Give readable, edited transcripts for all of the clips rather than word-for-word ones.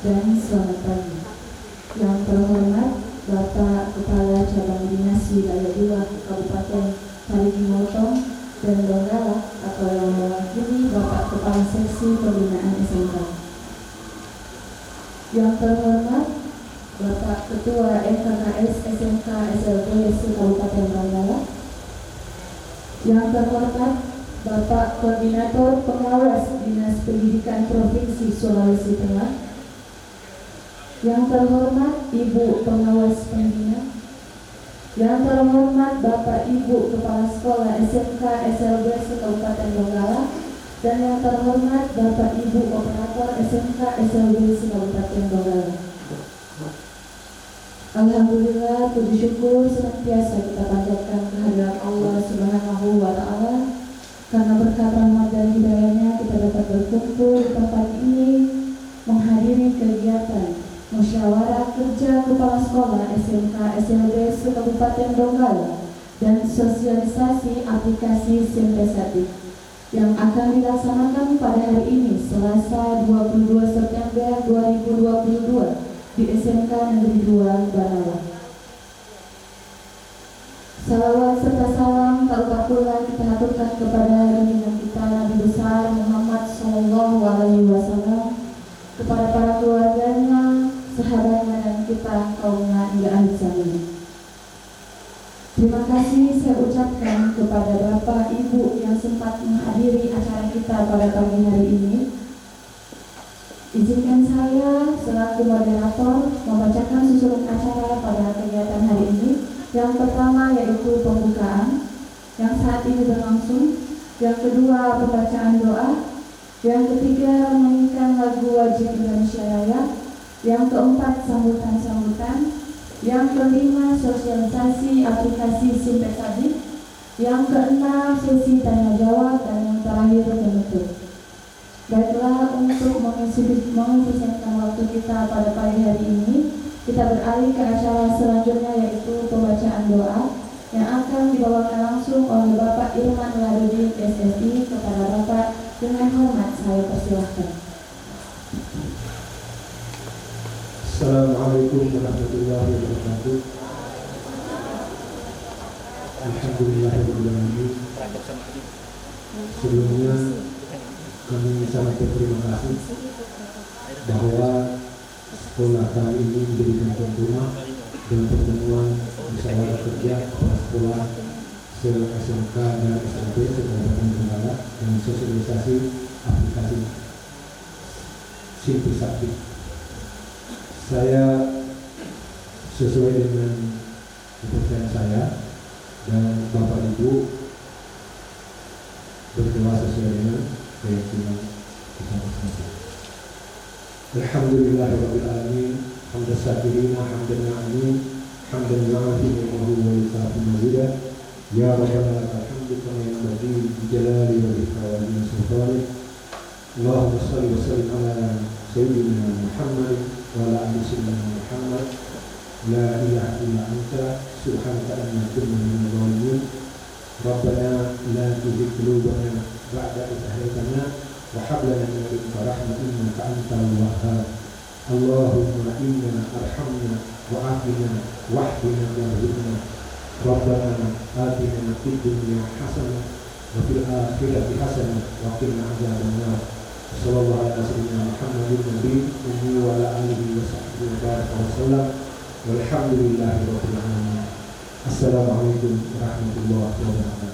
dan selamat pagi. Yang terhormat Bapak Kepala Cabang Dinas Wilayah 2 Kabupaten Parigi Motong dan Donggala atau yang mewakili Bapak Kepala Seksi Pembinaan SMK. Yang terhormat Bapak Ketua EKKS SMK SLB Kabupaten Donggala. Yang terhormat Bapak Koordinator Pengawas Dinas Pendidikan Provinsi Sulawesi Tengah. Yang terhormat Ibu Pengawas Pembina. Yang terhormat Bapak Ibu Kepala Sekolah SMK SLB Kabupaten Donggala. Dan yang terhormat Bapak Ibu Operator SMK SLB Kabupaten Donggala. Alhamdulillah, puji syukur senantiasa kita panjatkan kehadiran Allah Subhanahu wa Ta'ala, karena berkat rahmat dan hidayahnya kita dapat berkumpul di tempat ini menghadiri kegiatan musyawarah kerja kepala sekolah SMK SLB Kabupaten Donggala dan sosialisasi aplikasi Sintesatif yang akan dilaksanakan pada hari ini Selasa 22 September 2022 di SMK Negeri 2 Banawa. Salawat serta salam tak lupa pula kita haturkan kepada junjungan kita Nabi besar Muhammad SAW, kepada para keluarganya, sahabatnya, dan kita kaumnya hingga akhir zaman. Terima kasih saya ucapkan kepada Bapak Ibu yang sempat menghadiri acara kita pada pagi hari ini. Izinkan saya selaku moderator membacakan susunan acara pada kegiatan hari ini. Yang pertama yaitu pembukaan yang saat ini berlangsung. Yang kedua pembacaan doa. Yang ketiga menyanyikan lagu wajib Indonesia Raya. Yang keempat sambutan-sambutan. Yang kelima sosialisasi aplikasi Sintesatif. Yang keenam sesi tanya jawab, dan yang terakhir penutup. Baiklah, untuk mengefisienkan waktu kita pada pagi hari ini, kita beralih ke acara selanjutnya yaitu pembacaan doa yang akan dibawakan langsung oleh Bapak Irman Ladudin SSI. Kepada Bapak dengan hormat saya persilahkan. Assalamualaikum warahmatullahi wabarakatuh. Alhamdulillahirrahmanirrahim. Sebelumnya kami sangat berterima kasih bahwa sekolah kali ini menjadikan tuan rumah dalam pertemuan musyawarah kerja kepala sekolah se-SMK dan SMP se-Kabupaten Donggala dan sosialisasi aplikasi Sintesatif. Saya sesuai dengan kepercayaan saya dan Bapak Ibu berdoa sesuai dengan keyakinan kita masing-masing. Alhamdulillahirabbil alamin, hamdan syakirin, hamdan na'amin, hamdan yu'afi ni'amahu wa yukafi mazida. Ya Rabbana lakal hamdu kama yanbaghi li jalali wajhika wa li sultanik. Allahumma shalli wa sallim ala sayyidina Muhammad wa ala ali sayyidina Muhammad. La ilaha illa anta subhanaka inna kunna minadh dhalimin. Rabbana la tuzigh qulubana ba'da idh hadaytana wa hab lana min ladunka rahmatan innaka antal wahhab. Allahumma inna arhamna wa afina wahdina warzuqna. Rabbana atina fid dunya hasanah wa fil akhirati hasanah wa qina adzabannar. Sallallahu alaihi wasallam Muhammadin nabiyyi ummi wa ala alihi wa sahbihi wa baraka wa sallam. Walhamdulillahirabbil alamin. Assalamualaikum warahmatullahi wabarakatuh.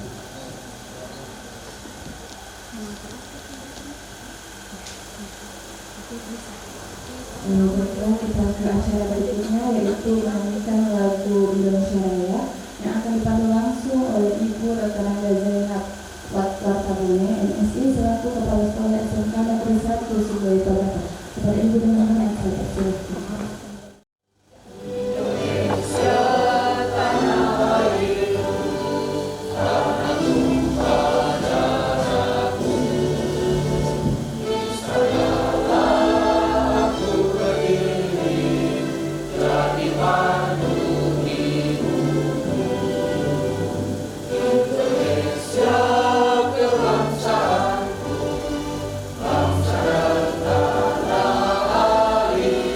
Baiklah, kita ke acara berikutnya yaitu menyanyikan lagu Indonesia Raya yang akan dipandu langsung oleh Ibu Rekananda Zainab Wartabune MSI selaku Kepala Sekolah SMK Negeri 1 Sukoito Barat. Kepada Ibu dengan hormat saya persilahkan. Bangsa dan tanah air.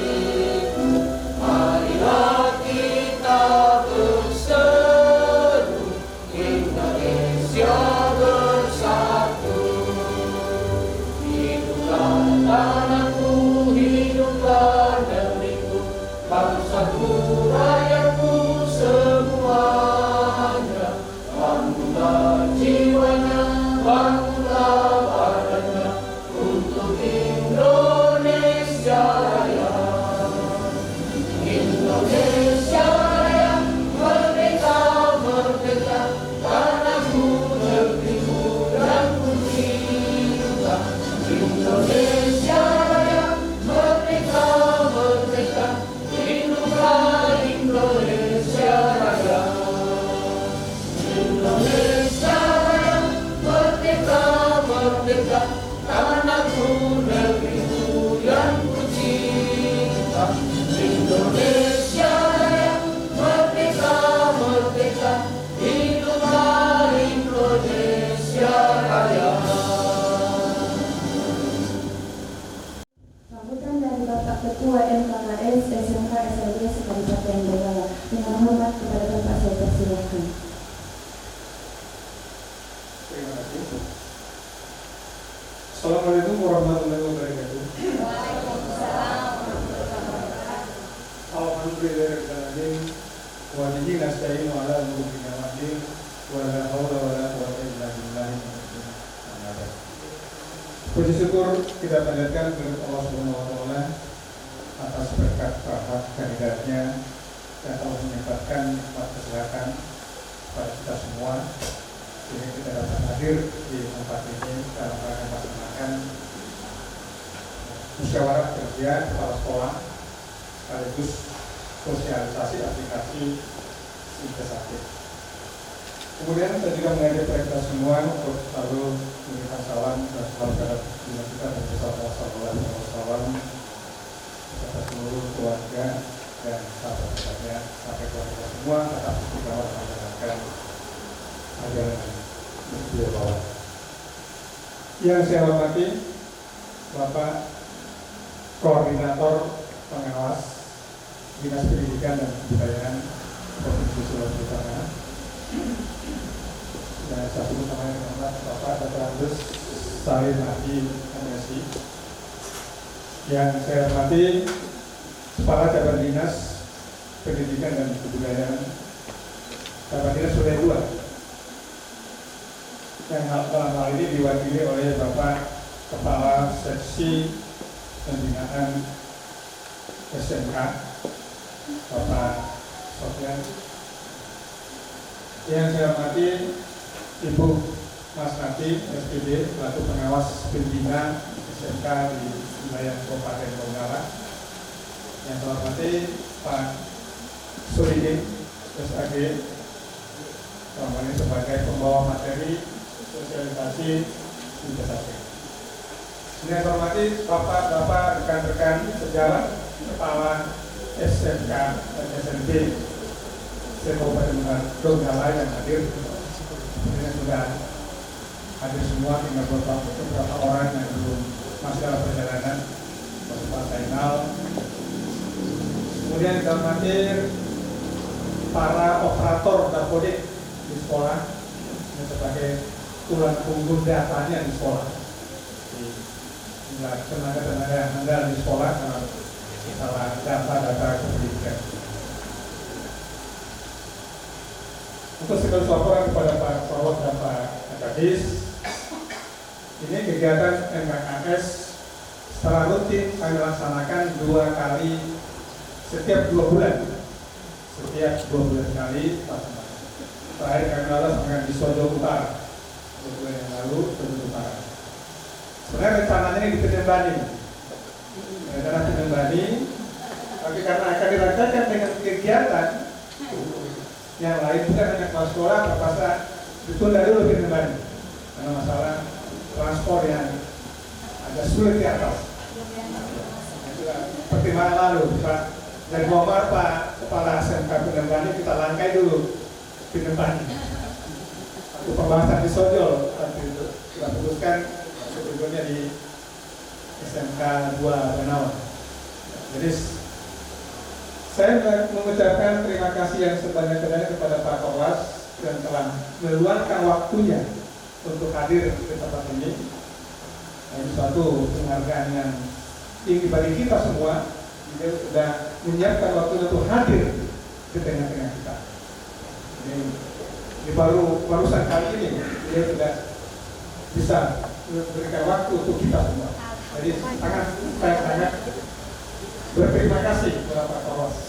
Alhamdulillahirrahmanirrahim. Wa bihi nasta'inu ala umuri dunya wa la haula wa la quwwata illa billah. Puji syukur kita panjatkan kepada Allah Subhanahu wa taala atas berkat rahmat kandidatnya dan Allah menyempatkan nikmat kesehatan pada kita semua sehingga kita dapat hadir di tempat ini dalam rangka melaksanakan musyawarah kerja kepala sekolah sekaligus sosialisasi aplikasi Sintesatif. Kemudian saya juga mengajak mereka semua untuk selalu memberikan salam dan salam kepada kita dan salam kepada seluruh keluarga dan sahabat-sahabatnya sampai keluarga semua tetap istiqamah menjalankan ajaran beliau bawa. Yang saya hormati Bapak Koordinator Pengawas Dinas Pendidikan dan Kebudayaan Provinsi Sulawesi Utara, dan satu utamanya hormat Bapak Dr. Andus Salim Haji MSI. Yang saya hormati Kepala Cabang Dinas Pendidikan dan Kebudayaan Cabang Dinas Sulawesi 2, yang dalam hal ini diwakili oleh Bapak Kepala Seksi Pembinaan SMK Bapak Sofyan. Yang saya hormati Ibu Mas Nati SPD selaku pengawas pembina SMK di wilayah Kabupaten Donggala. Yang saya hormati Pak Suridin SAG sebagai pembawa materi sosialisasi Sintesatif. Yang saya hormati Bapak-bapak rekan-rekan sejarah kepala SMK dan SMP Kabupaten Donggala yang hadir. Ini sudah hadir semua, tinggal beberapa orang yang belum masih dalam perjalanan. Bapak Zainal. Kemudian kita hormati para operator dapodik di sekolah yang sebagai tulang punggung datanya di sekolah. Tenaga-tenaga yang handal di sekolah karena masalah data pendidikan. Untuk sekaligus laporan kepada Pak Prowok dan Pak Kadis, ini kegiatan MKKS secara rutin kami laksanakan 2 kali setiap 2 bulan. Setiap 2 bulan sekali. Terakhir kami laksanakan di Sojo Utara 2 bulan yang lalu, Sojo Utara. Sebenarnya rencananya ini di Penyembani, tapi karena akan dirancangkan dengan kegiatan yang lain, bukan hanya kepala sekolah, terpaksa ditunda dulu Penyembani karena masalah transport yang agak sulit di atas. Pertimbangan lalu, Pak dari Muhammad, Pak Kepala SMK Penyembani, kita langkai dulu Penyembani. Untuk pembahasan di Sojol, nanti kita putuskan sebetulnya di SMK 2 Benawan. Jadi saya mengucapkan terima kasih yang sebanyak-banyaknya kepada Pak Kapolres yang telah meluangkan waktunya untuk hadir di tempat ini. Ini suatu penghargaan yang tinggi bagi kita semua. Dia sudah menyiapkan waktunya untuk hadir di tengah-tengah kita. Ini barusan kali ini dia sudah bisa memberikan waktu untuk kita semua. Jadi saya sangat berterima kasih kepada Pak Kapolres.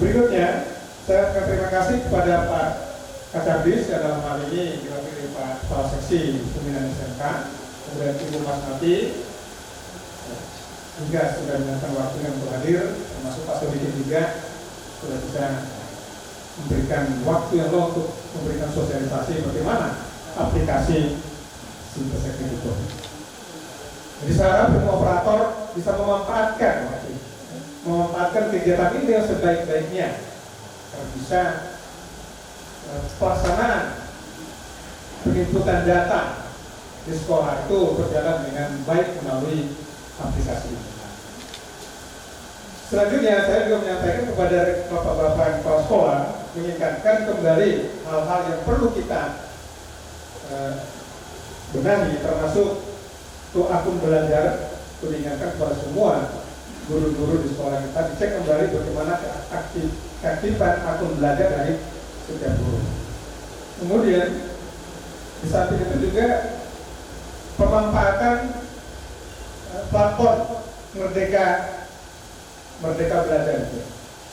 Berikutnya saya berterima kasih kepada Pak Kadis yang dalam hal ini diwakili Pak Kepala Seksi Pembinaan SMK, kemudian Ibu Mas Nati juga sudah menyatakan waktunya untuk hadir, termasuk Pak Sodikin juga sudah bisa memberikan waktu yang luang untuk memberikan sosialisasi bagaimana aplikasi Sintesatif itu. Jadi saya harap semua operator bisa memanfaatkan kegiatan ini yang sebaik-baiknya agar bisa pelaksanaan penginputan data di sekolah itu berjalan dengan baik melalui aplikasi ini. Selanjutnya saya juga menyampaikan kepada bapak-bapak kepala sekolah mengingatkan kembali hal-hal yang perlu kita benahi, termasuk untuk akun belajar. Diingatkan kepada semua guru-guru di sekolah kita, dicek kembali bagaimana keaktifan akun belajar dari setiap guru. Kemudian di samping itu juga pemanfaatan platform Merdeka Belajar itu.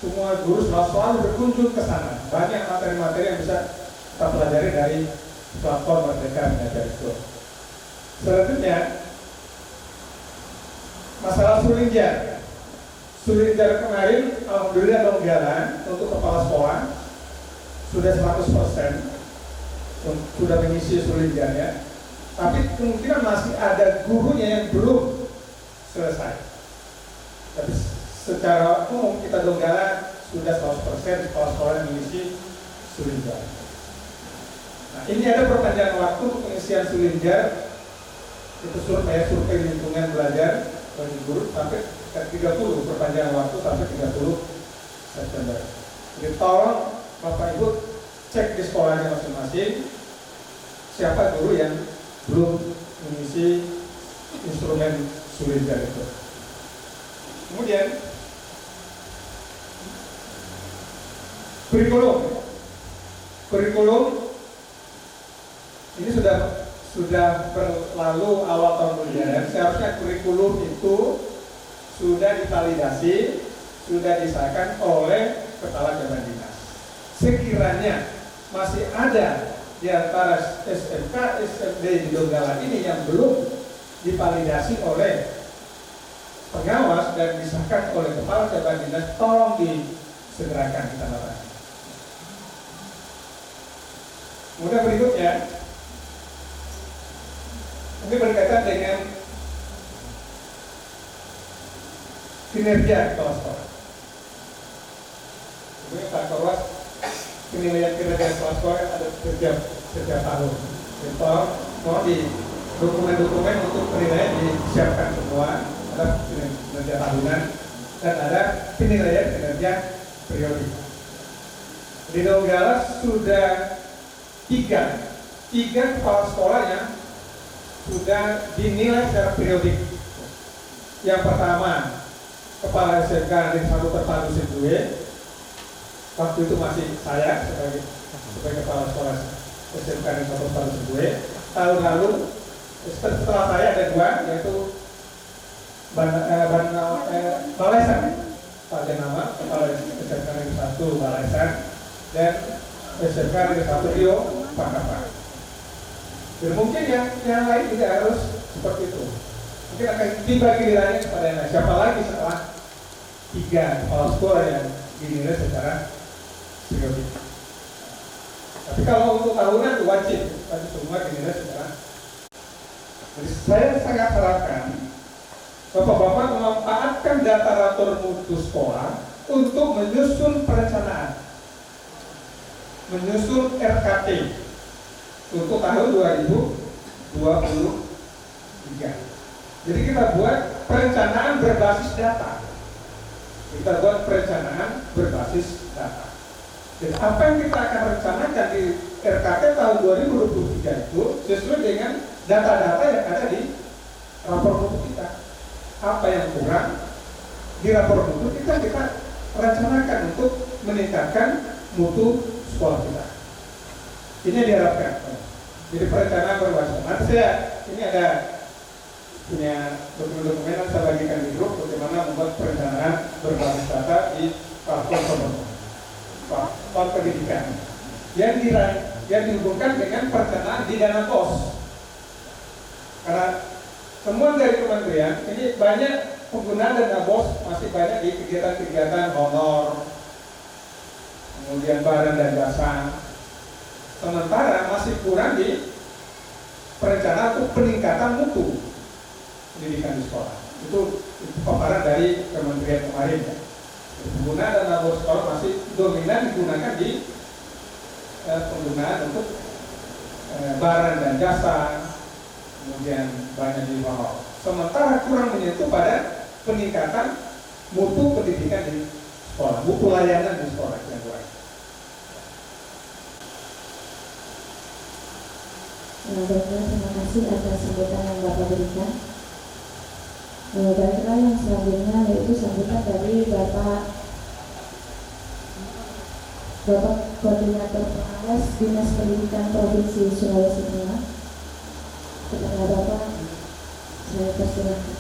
Semua guru selalu berkunjung ke sana. Banyak materi-materi yang bisa kita pelajari dari platform Merdeka Belajar itu. Selanjutnya, masalah Sulinjar. Sulinjar kemarin, alhamdulillah Donggala untuk kepala sekolah sudah 100% sudah mengisi Sulinjarnya. Tapi kemungkinan masih ada gurunya yang belum selesai. Tapi secara umum kita Donggala sudah 100% sekolah-sekolah yang mengisi Sulinjar. Nah, ini ada perpanjangan waktu untuk pengisian Sulinjar. Itu survei lingkungan belajar bagi guru sampai 30, perpanjangan waktu sampai 30 September. Jadi tolong Bapak Ibu cek di sekolahnya masing-masing siapa guru yang belum mengisi instrumen Sulinjar itu. Kemudian kurikulum ini sudah berlalu awal tahun pelajaran. Seharusnya kurikulum itu sudah divalidasi, sudah disahkan oleh Kepala Jabat Dinas. Sekiranya masih ada di antara SMK, SMD di Donggala ini yang belum divalidasi oleh pengawas dan disahkan oleh Kepala Jabat Dinas, tolong disegerakan kita lakukan. Kemudian berikutnya, ini berkaitan dengan kinerja kepala sekolah. Ini Pak Korwas, penilaian kinerja kepala sekolah ada setiap tahun. Jadi mohon di dokumen-dokumen untuk penilaian disiapkan semua. Ada kinerja tahunan dan ada penilaian kinerja periodik. Di Donggala sudah tiga kepala sekolah yang sudah dinilai secara periodik. Yang pertama, Kepala SMK Negeri 1 Terpadu Sidue. Waktu itu masih saya sebagai Kepala Sekolah SMK Negeri 1 Terpadu Sidue. Tahun lalu setelah saya ada dua, yaitu Balesan pada nama Kepala SMK Negeri 1 Balesan dan SMK Negeri 1 Rio Pakapa. Dan mungkin yang lain tidak harus seperti itu. Mungkin akan dibagi nilainya kepada yang lain. Siapa lagi setelah tiga kepala sekolah yang dinilai secara periodik. Tapi kalau untuk tahunan itu wajib, tapi semua dinilai secara. Jadi saya sangat harapkan Bapak-bapak memanfaatkan data rator mutu sekolah untuk menyusun perencanaan, menyusun RKT untuk tahun 2023. Jadi kita buat perencanaan berbasis data. Kita buat perencanaan berbasis data. Dan apa yang kita akan rencanakan di RKT tahun 2023 itu sesuai dengan data-data yang ada di rapor mutu kita. Apa yang kurang di rapor mutu kita rencanakan untuk meningkatkan mutu sekolah kita. Ini yang diharapkan. Jadi perencanaan berbasis. Nanti saya ini ada punya dokumen-dokumen yang saya bagikan di grup bagaimana membuat perencanaan berbasis data di platform pendidikan yang dihubungkan dengan perencanaan di dana pos. Karena semua dari kementerian ini banyak penggunaan dana bos, masih banyak di kegiatan-kegiatan honor, kemudian barang dan jasa. Sementara masih kurang di perencanaan untuk peningkatan mutu pendidikan di sekolah. Itu paparan dari kementerian kemarin ya. Penggunaan dana bos sekolah masih dominan digunakan di penggunaan untuk barang dan jasa, kemudian banyak di honor. Sementara kurang menyentuh pada peningkatan mutu pendidikan di sekolah, mutu layanan di sekolah yang kurang. Baiklah, terima kasih atas sambutan yang Bapak berikan. Baiklah, yang selanjutnya yaitu sambutan dari Bapak Koordinator Pengawas Dinas Pendidikan Provinsi Sulawesi Tengah. Kepada Bapak, saya persilakan.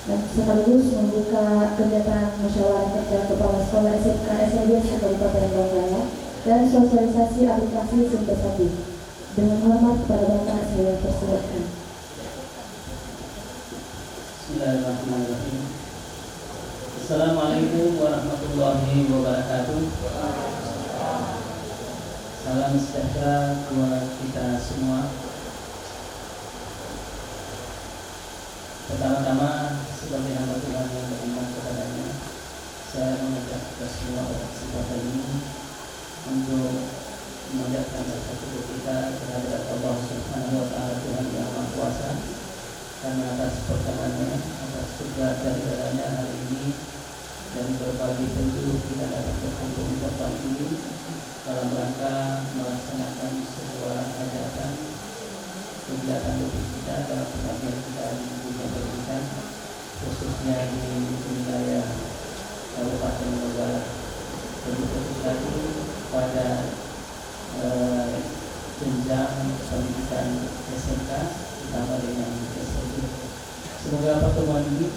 Dan sekaligus membuka kegiatan musyawarah kerja kepala sekolah SMK SLB Kabupaten Donggala dan sosialisasi aplikasi Simpesati. Dengan hormat kepada Bapak, saya persilakan. Bismillahirrahmanirrahim. Assalamualaikum warahmatullahi wabarakatuh. Salam sejahtera buat kita semua. Pertama-tama, sebagai hamba Tuhan yang beriman kepadanya, saya mengajak kita semua pada kesempatan ini untuk mengajakkan rasa syukur kita terhadap Allah Subhanahu wa Ta'ala, Tuhan yang Maha Kuasa, karena atas perkenannya, atas surga dari hari ini, dan berbagi tentu kita dapat berkumpul di tempat ini dalam rangka melaksanakan sebuah hajatan kegiatan lebih kita dalam pengabdian kita di dunia pendidikan, khususnya di wilayah Kabupaten Donggala. Tentu lagi pada jenjang pendidikan SMK ditambah dengan SMP. Semoga pertemuan ini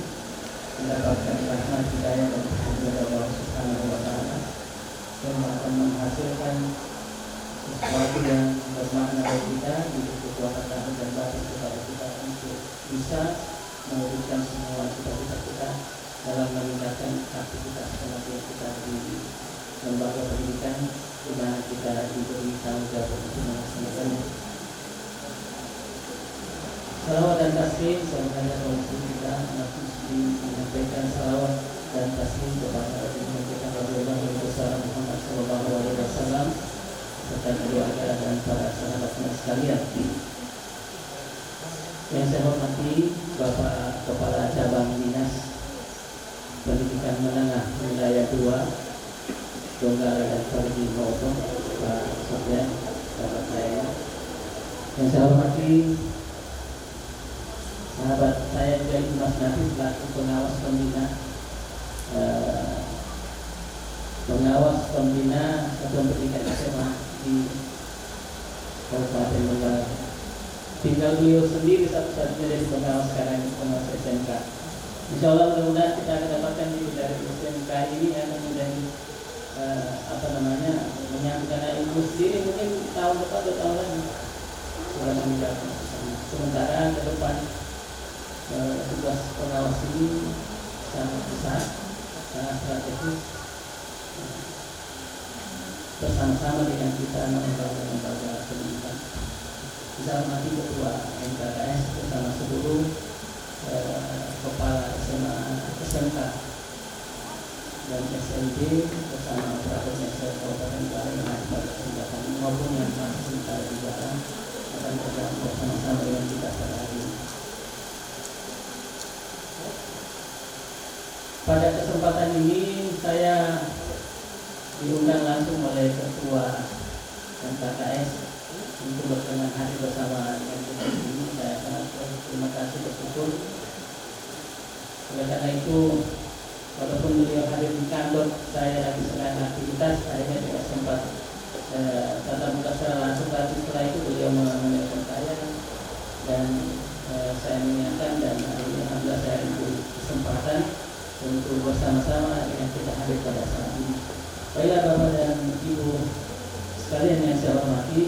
mendapatkan rahmat hidayah dan rahmat Allah Subhanahu wa Ta'ala yang akan menghasilkan sesuatu yang bermakna bagi kita, di kekuatan lahir dan batin kepada kita untuk bisa mewujudkan semua cita-cita kita dalam meningkatkan aktivitas pengabdian kita di lembaga pendidikan di mana kita diberi tanggung jawab untuk melaksanakannya. Salawat dan taslim sebenarnya Rasul kita mesti menyampaikan salawat dan taslim kepada Rasulullah Muhammad SAW serta keluarga dan para sahabatnya sekalian. Yang saya hormati Bapak Kepala Cabang Dinas Pendidikan Menengah Wilayah 2 Donggala dan Parigi Motong, Pak Sofyan, sahabat saya. Yang saya hormati sahabat saya juga Mas Nafi selaku pengawas pembina atau pendidikan SMA di Kabupaten Donggala. Tinggal beliau sendiri satu-satunya dari pengawas sekarang pengawas SMK. Insya Allah mudah-mudahan kita akan dapatkan dari SMK ini yang menjadi menyambungkan ilmu sendiri mungkin tahun depan atau tahun lagi sudah meninggalkan. Sementara ke depan tugas pengawas ini sangat besar, sangat strategis, bersama-sama dengan kita mengembangkan lembaga pendidikan. Bisa mati Ketua MKKS bersama seluruh kepala SMA, SMK dan SMP bersama operator SMK Kabupaten Donggala yang ada pada kesempatan maupun yang masih sementara di jalan akan bergabung bersama-sama dengan kita pada hari ini. Pada kesempatan ini saya diundang langsung oleh Ketua MKKS untuk berkenan hadir bersama dengan kita ini. Saya sangat terima kasih, bersyukur. Oleh karena itu, walaupun beliau hadir di kantor saya lagi sedang aktivitas, akhirnya tidak sempat tatap muka secara langsung. Tapi setelah itu beliau menelpon saya dan saya mengingatkan, dan akhirnya alhamdulillah saya diberi kesempatan untuk bersama-sama dengan kita hadir pada saat ini. Baiklah Bapak dan Ibu sekalian yang saya hormati,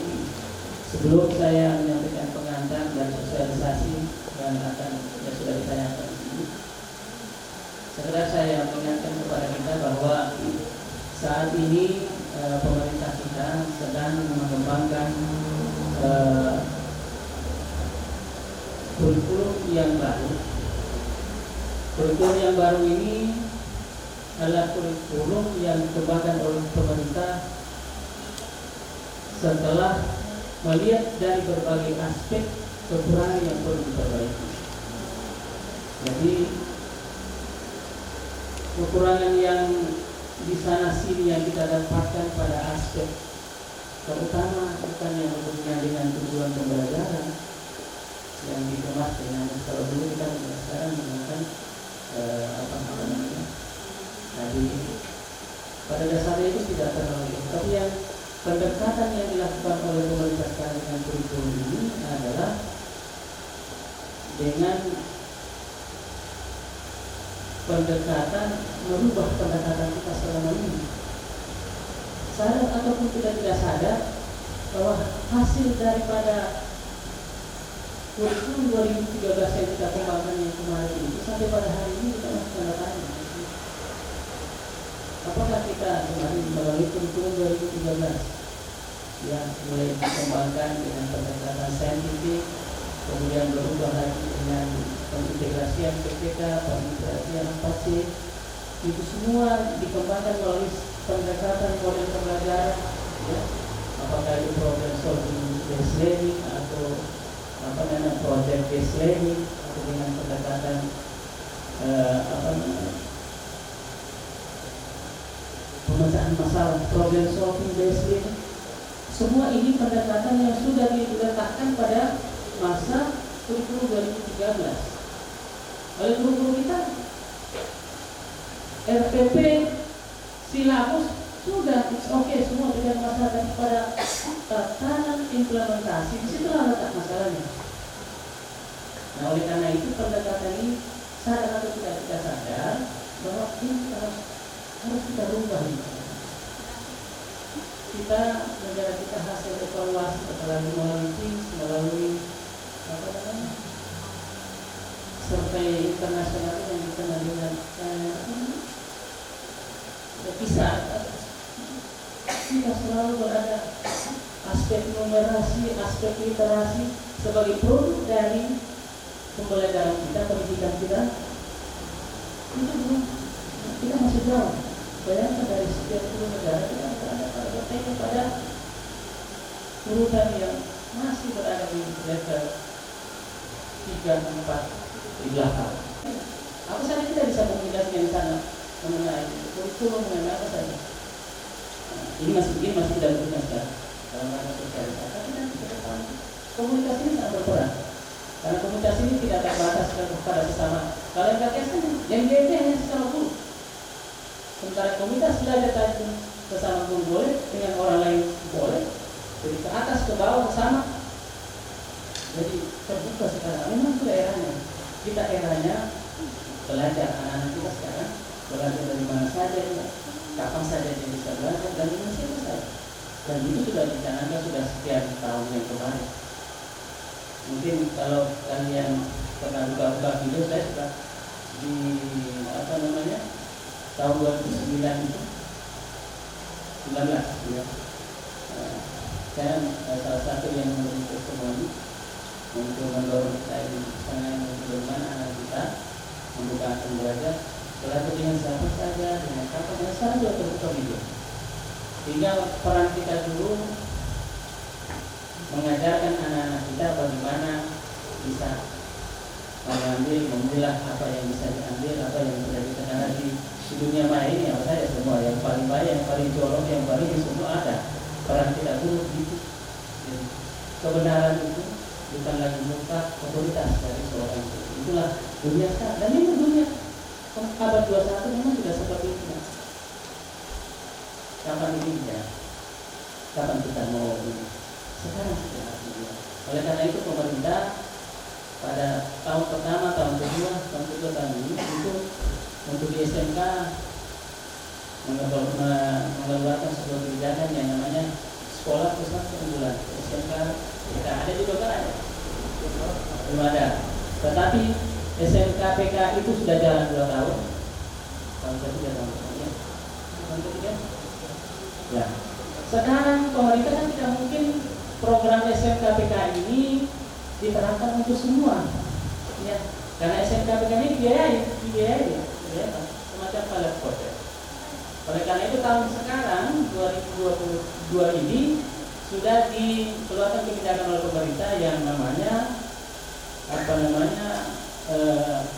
sebelum saya menyampaikan pengantar dan sosialisasi yang akan sudah ditanyakan di sini, sekedar saya mengingatkan kepada kita bahwa saat ini pemerintah kita sedang mengembangkan kurikulum yang baru. Kurikulum yang baru ini adalah kurikulum yang dikembangkan oleh pemerintah setelah melihat dari berbagai aspek kekurangan yang perlu diperbaiki. Jadi kekurangan yang di sana sini yang kita dapatkan pada aspek terutama bukan yang berhubungan dengan tujuan pembelajaran, yang dikemas dengan kalau dulu kita sekarang menggunakan apa namanya. Jadi pada dasarnya itu tidak terlalu, tapi yang pendekatan yang dilakukan oleh pemerintah sekarang dengan kurikulum ini adalah dengan pendekatan merubah pendekatan kita selama ini. Sadar ataupun tidak sadar bahwa hasil daripada kurikulum 2013 yang kita kembangkan yang kemarin itu sampai pada hari ini kita masih tanda tanya. Apakah kita kemarin melalui kurikulum 2013 yang mulai dikembangkan dengan pendekatan saintifik, kemudian berubah lagi dengan pengintegrasian PPK, pengintegrasian 4C, itu semua dikembangkan melalui pendekatan model pembelajaran, ya. Apakah itu problem solving based learning atau apa namanya project based learning atau dengan pendekatan pemecahan masalah problem solving based learning. Semua ini pendekatan yang sudah diletakkan pada masa kurikulum 2013. Oleh kurikulum kita RPP silabus sudah oke semua tidak masalah, tapi pada tatanan implementasi disitulah letak masalahnya. Nah oleh karena itu pendekatan ini sadar atau tidak kita sadar bahwa ini harus kita rubah ini. Kita negara kita hasil evaluasi melalui TIMSS, melalui apa namanya survei internasional yang dikenal dengan pisah. Kita selalu berada aspek numerasi, aspek literasi sebagai produk dari pembelajaran kita, pendidikan kita. Itu belum, kita masih jauh. Bayangkan dari sekian puluh negara kita berada pada urutan yang masih berada di level 3, 4 di belakang. Apa saja kita bisa menjelaskan di sana mengenai kurikulum mengenai apa saja. Ini masih tidak berjelas dalam rangka sosialisasi. Tapi nanti ke depan komunikasi ini sangat berperan. Karena komunikasi ini tidak terbatas kepada sesama. Kalau yang KTS yang GP hanya sesama guru. Sementara komunitas belajar tadi sesama guru boleh, dengan orang lain boleh. Jadi ke atas ke bawah sama. Jadi terbuka sekarang. Memang sudah eranya. Kita eranya belajar, anak-anak kita sekarang belajar dari mana saja, kapan saja dia bisa belajar dan dengan siapa saja. Dan itu sudah dicanangkan sudah sekian tahun yang kemarin. Mungkin kalau kalian pernah buka video, saya sudah di apa namanya tahun 2009 itu 19 ya. Saya salah satu yang memiliki testimoni untuk mendorong kita di sana bagaimana anak kita membuka akan belajar dengan siapa saja, dengan kapan, dan sekarang sudah terbuka video. Tinggal peran kita dulu mengajarkan anak-anak kita bagaimana bisa memilah apa yang bisa diambil, apa yang tidak bisa. Karena di dunia maya ini apa saja semua, yang paling baik, yang paling colok, yang paling semua ada. Peran kita dulu gitu. Jadi, kebenaran itu bukan lagi mutlak otoritas dari seorang itu. Itulah dunia sekarang. Dan ini dunia abad 21 memang sudah seperti itu. Kapan ini ya? Kapan kita mau ini? Sekarang sudah. Oleh karena itu pemerintah pada tahun pertama, tahun kedua, tahun ini itu untuk di SMK mengeluarkan sebuah kebijakan yang namanya sekolah pusat keunggulan. SMK kita ada juga kan ada? Belum ada. Tetapi SMK PK itu sudah jalan 2 tahun. Tahun ketiga, tahun ketiga. Ya. Sekarang pemerintah kan tidak mungkin program SMK PK ini diterapkan untuk semua. Ya. Karena SMK PK ini dibiayai semacam pilot project. Oleh karena itu tahun sekarang 2022 ini sudah dikeluarkan kebijakan oleh pemerintah yang namanya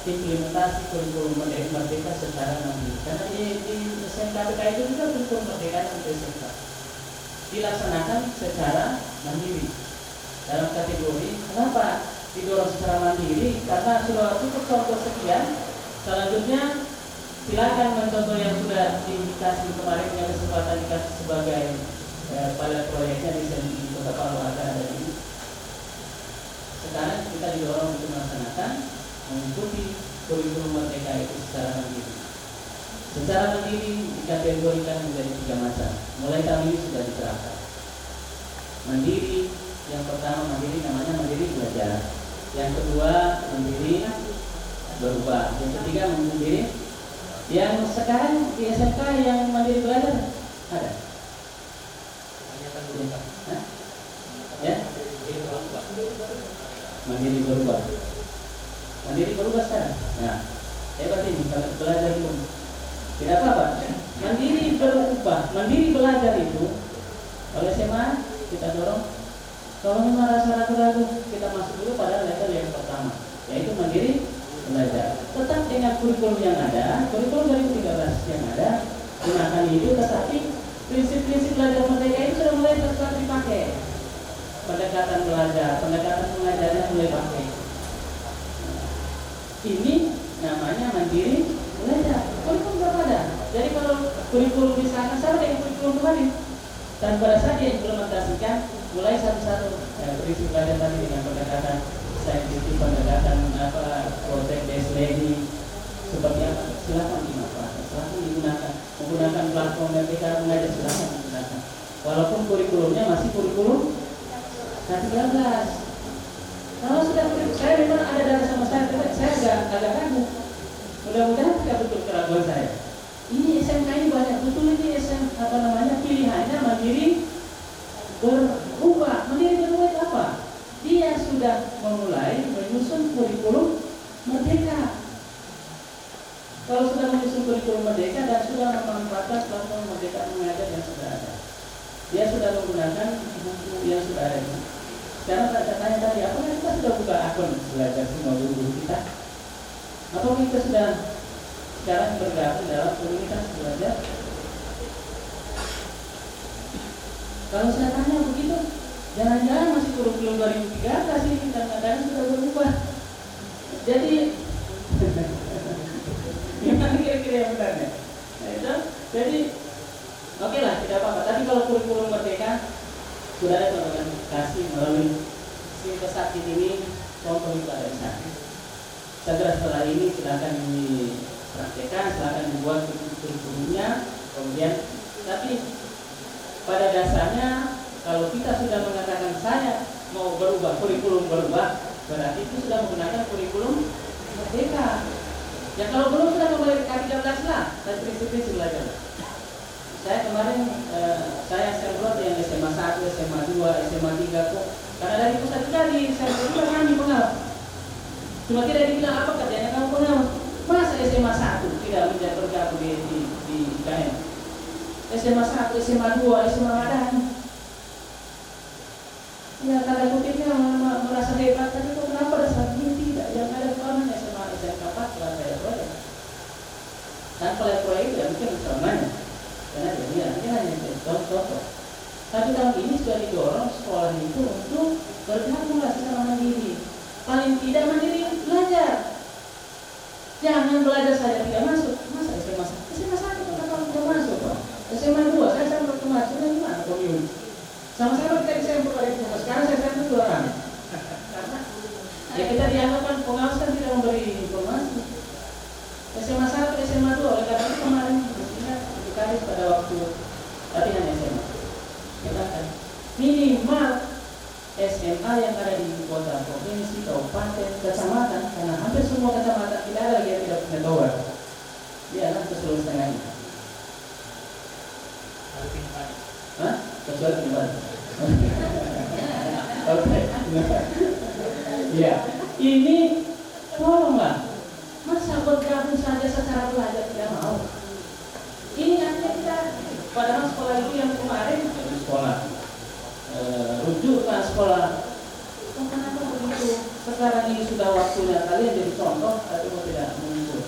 implementasi kurikulum merdeka secara mandiri. Karena di SMK PK itu juga kurikulum merdeka untuk SMK dilaksanakan secara mandiri dalam kategori kenapa didorong secara mandiri karena sudah cukup contoh sekian. Selanjutnya silakan mencontoh yang sudah diindikasi kemarin yang kesempatan dikasih sebagai pada proyeknya di Kota Palu ada ini. Sekarang kita didorong untuk melaksanakan mengikuti kurikulum Merdeka itu secara mandiri. Secara mandiri dikategorikan menjadi 3 macam. Mulai tahun ini sudah diterapkan. Mandiri, yang pertama mandiri namanya mandiri belajar. Yang kedua mandiri berubah. Yang ketiga mandiri. Yang sekarang di SMK yang mandiri belajar ada. Ya? Mandiri berubah. Mandiri berubah sekarang. Nah, hebat ini kalau belajar itu tidak apa-apa. Mandiri berubah, mandiri belajar itu oleh SMA kita dorong. Kalau memang rasa ragu-ragu, kita masuk dulu pada level yang pertama, yaitu mandiri belajar. Tetap dengan kurikulum yang ada, kurikulum 2013 yang ada, gunakan itu, tetapi prinsip-prinsip belajar Merdeka itu sudah mulai terus dipakai. Pendekatan belajar, pendekatan mengajarnya mulai pakai. Ini namanya mandiri belajar. Kurikulum belum ada. Jadi kalau kurikulum di sana sama dengan kurikulum kemarin. Dan pada saat diimplementasikan, mulai satu-satu prinsip belajar tadi dengan pendekatan saintifik, pendekatan project based learning seperti apa? Silakan dimanfaatkan, silakan digunakan. Menggunakan platform Merdeka mengajar silakan digunakan. Walaupun kurikulumnya masih kurikulum K13. Kalau sudah kurikulum, saya memang ada data sama saya agak ragu. Mudah-mudahan tidak betul keraguan saya. Ini SMK ini banyak betul ini pilihannya mandiri berubah. Mandiri berubah itu apa? Dia sudah memulai menyusun kurikulum Merdeka. Kalau sudah menyusun kurikulum Merdeka dan sudah memanfaatkan platform Merdeka mengajar yang sudah ada, dia sudah menggunakan buku yang sudah ada. Sekarang saya tanya tadi, apakah kita sudah buka akun belajar semua guru-guru kita? Atau kita sudah sekarang bergabung dalam komunitas belajar? Kalau saya tanya begitu, jangan-jangan masih kurikulum 2013 ini kadang-kadang sudah berubah. Jadi gimana kira-kira yang benarnya? Jadi oke lah, tidak apa-apa. Tapi kalau kurikulum Merdeka sudah ada teman-teman kasih melalui Sintesatif ini contoh itu ada di sana. Segera setelah ini silakan dipraktekkan, silakan dibuat kurikulumnya. Kemudian, tapi pada dasarnya kalau kita sudah mengatakan saya mau berubah, kurikulum berubah, berarti itu sudah menggunakan kurikulum Merdeka. Ya kalau belum sudah kembali ke K13 lah, dan prinsip-prinsip belajar. Saya kemarin saya server yang SMA 1, SMA 2, SMA 3 kok. Karena dari pusat tadi saya juga kami pengalaman. Cuma tidak dibilang apa kerjanya kamu pengalaman. Masa SMA 1 tidak menjadi bergabung di IKN? SMA 1, SMA 2, SMA Madani. Ya tanda kutipnya merasa hebat, tapi kok kenapa pada saat ini tidak? Yang ada pengalaman SMA SMK 4 telah saya proyek. Tanpa proyek tidak mungkin selamanya. Karena dia hanya contoh. Tapi tahun ini sudah didorong sekolah itu untuk bergabunglah secara mandiri. Paling tidak mandiri belajar. Jangan belajar saja tidak masuk. Masa SMA 1? SMA 1 kalau tidak masuk, Pak. SMA 2 saya sampai ke masuk dan gimana komunitas? Sama-sama kita bisa pada itu. Sekarang saya sampai 2 orang. Karena ya kita dianggapkan pengawas kan tidak memberi informasi. SMA 1, SMA 2 oleh karena itu kemarin dikali pada waktu latihan SMA. Kita kan minimal SMA yang ada di kota, provinsi, kabupaten, kecamatan, karena hampir semua kecamatan tidak ada lagi yang tidak punya tower. Dia akan keseluruhan setengahnya. Hah? Kecuali Pinpan. Oke. Ya, ini tolonglah. Masa bergabung saja secara belajar tidak mau? Ini artinya kita, padahal sekolah itu yang kemarin sekolah rujukan sekolah. Kenapa begitu? Sekarang ini sudah waktunya kalian jadi contoh, tapi tidak muncul.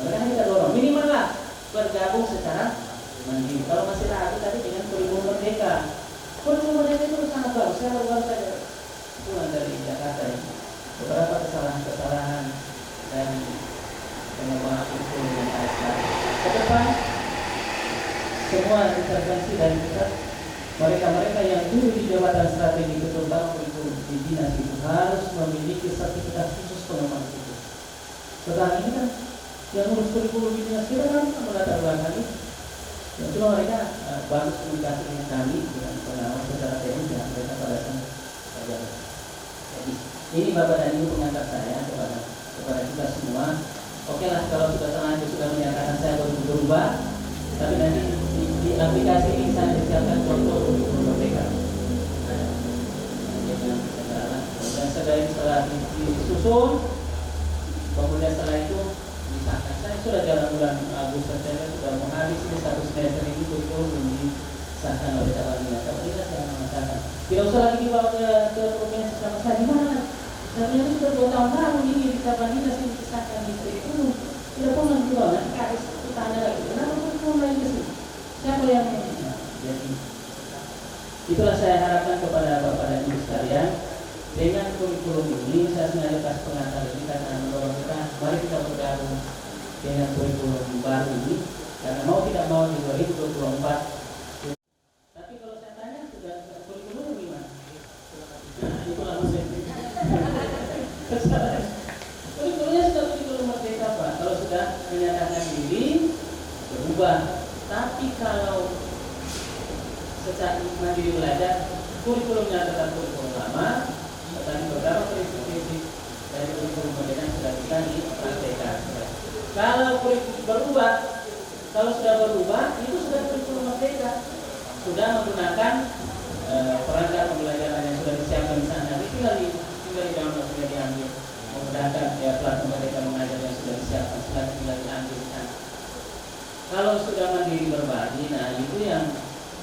Makanya kita dorong minimal lah bergabung secara mandiri. Kalau masih ragu tadi dengan kurikulum Merdeka. Kurikulum Merdeka itu sangat bagus. Saya baru saja pulang dari Jakarta ini. beberapa kesalahan-kesalahan dan pengembangan itu dengan ASN. Ke depan semua intervensi dari kita, mereka-mereka yang dulu di jabatan strategi terutama itu di dinas itu harus memiliki sertifikat khusus pengembangan itu. Sekarang ini kan yang ngurus kurikulum di dinas kita kan melatar belakangi. Ya, cuma mereka bagus komunikasi dengan kami dengan pengawas secara teknis dan mereka pada saat saja. Jadi ini Bapak dan Ibu pengantar saya kepada kita semua. Oke lah kalau sudah terlanjur sudah menyatakan saya berubah, tapi nanti di aplikasi ini saya siapkan contoh untuk merdeka. Dan setelah disusun, kemudian setelah itu disahkan. Saya sudah jalan bulan Agustus September sudah mau habis ini 1 semester ini kurikulum belum disahkan oleh Kepala Dinas. Saya mengatakan tidak usah lagi dibawa ke provinsi sama saya di mana? Tapi itu sudah 2 tahun lalu ini di Kepala Dinas ini disahkan di kurikulum. Tidak pernah dijual, nanti kasih tanya lagi. Kenapa kurikulum lagi ke sini? Siapa yang jadi? Itulah saya harapkan kepada Bapak dan Ibu sekalian. Dengan kurikulum ini saya sengaja kasih pengantar ini karena mendorong kita, mari kita bergabung dengan kurikulum baru ini karena mau tidak mau di 2024. Tapi kalau saya tanya sudah kurikulum gimana? Nah, itulah kurikulumnya sudah kurikulum merdeka Pak. Kalau sudah menyatakan diri berubah. Tapi kalau secara mandiri belajar, kurikulumnya tetap kurikulum lama, tetapi beberapa prinsip-prinsip dari kurikulum merdeka sudah bisa dipraktekkan. Kalau kurikulum berubah, kalau sudah berubah, itu sudah kurikulum merdeka, sudah menggunakan perangkat pembelajaran yang sudah disiapkan di sana. Itu tinggal di-download, sudah diambil, menggunakan platform merdeka mengajar yang sudah disiapkan, sudah tinggal diambil di sana. Kalau sudah mandiri berbagi, nah itu yang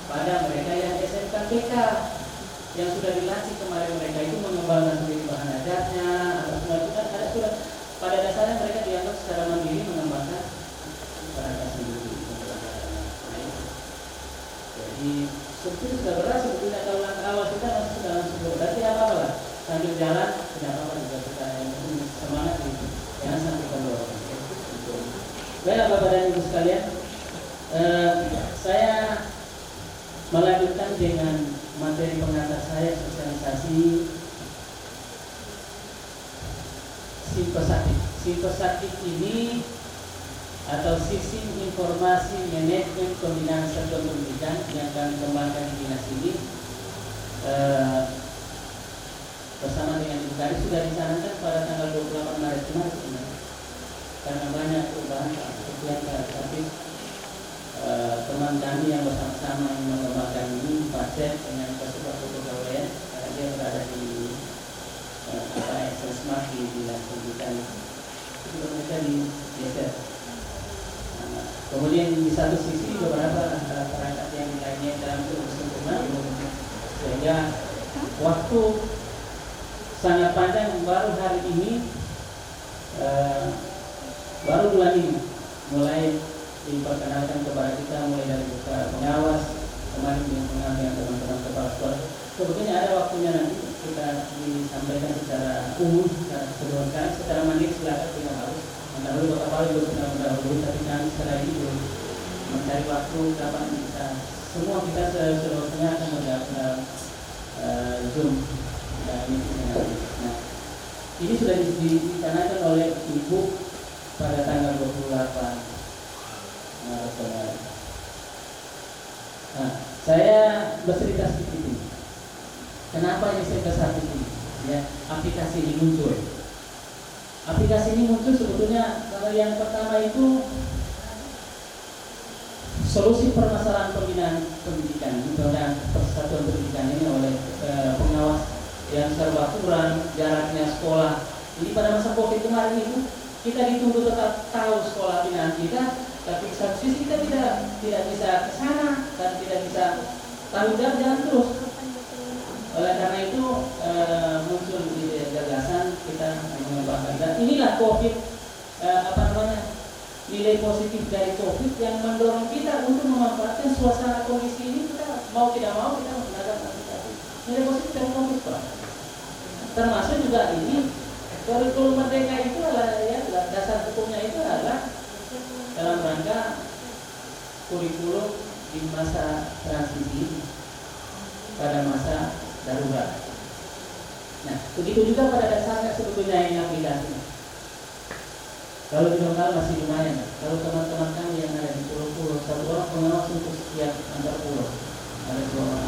pada mereka yang SMK BK yang sudah dilatih kemarin, mereka itu mengembangkan sendiri bahan ajarnya atau semua itu kan ada sudah pada dasarnya mereka dianggap secara mandiri mengembangkan perangkat sendiri. Jadi sebetulnya sudah berat, sebetulnya kalau langkah awal kita masih sudah langsung berarti apa lah sambil jalan tidak apa-apa juga kita yang semangat itu jangan sampai kendor. Baiklah Bapak dan Ibu sekalian, saya melanjutkan dengan materi pengantar saya sosialisasi Simpesatif. Simpesatif ini atau sistem informasi manajemen pembinaan sektor pendidikan yang kami kembangkan di dinas ini bersama dengan Ibu Kadis sudah dicanangkan pada tanggal 28 Maret kemarin. Karena banyak perubahan tapi teman kami yang bersama-sama yang mengembangkan ini Pak Cep dengan Kasubag Kepegawaian karena dia berada di Smart di dinas pendidikan itu mereka digeser. Kemudian di satu sisi beberapa perangkat yang lainnya dalam itu sempurna sehingga waktu sangat panjang baru hari ini baru bulan ini mulai diperkenalkan kepada kita mulai dari buka pengawas kemarin dengan pengambilan teman-teman kepala sekolah. Sebetulnya ada waktunya nanti kita disampaikan secara umum, secara keseluruhan, secara mandiri silakan tidak harus. Mendahului Bapak Kepala juga sudah mendahului, tapi kami secara ini belum mencari waktu kapan bisa. Semua kita seluruhnya akan menggunakan Zoom dan ini. Nah, ini sudah dicanangkan oleh Ibu pada tanggal 28 Maret kemarin. Nah, saya bercerita sedikit ini. Kenapa ini saya bercerita ini? Ya, aplikasi ini muncul. Aplikasi ini muncul sebetulnya kalau yang pertama itu solusi permasalahan pembinaan pendidikan, pembinaan persatuan pendidikan ini oleh pengawas yang serba kurang, jaraknya sekolah. Ini pada masa COVID kemarin itu kita dituntut tetap tahu sekolah binaan kita, tapi di satu sisi kita tidak bisa ke sana dan tidak bisa tahu jalan terus. Oleh karena itu muncul ide gagasan kita mengembangkan dan inilah COVID nilai positif dari COVID yang mendorong kita untuk memanfaatkan suasana kondisi ini. Kita mau tidak mau kita menggunakan aplikasi. Nilai positif dari COVID Pak. Termasuk juga ini Kurikulum Merdeka itu adalah dasar hukumnya itu adalah dalam rangka kurikulum di masa transisi pada masa darurat. Nah, begitu juga pada dasarnya sebetulnya ini aplikasinya. Kalau di lokal masih lumayan. Kalau teman-teman kami yang ada di pulau-pulau, satu orang pengawas untuk setiap antar pulau.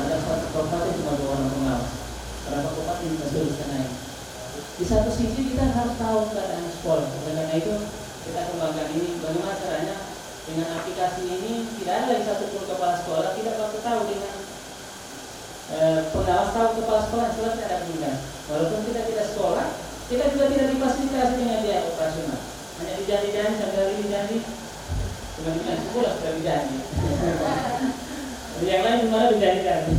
Ada satu kabupaten cuma 2 orang pengawas. Berapa kabupaten kita sudah naik. Di satu sisi kita harus tahu keadaan sekolah. Karena itu kita kembangkan ini bagaimana caranya dengan aplikasi ini tidak ada lagi satu pun kepala sekolah tidak bakal tahu dengan pengawas tahu kepala sekolah setelah tidak ada pendidikan. Walaupun kita tidak sekolah, kita juga tidak difasilitasi dengan biaya operasional. Hanya dijanji-janji sampai hari ini janji dengan sekolah sudah dijanji. Yang lain malah dijanji-janji.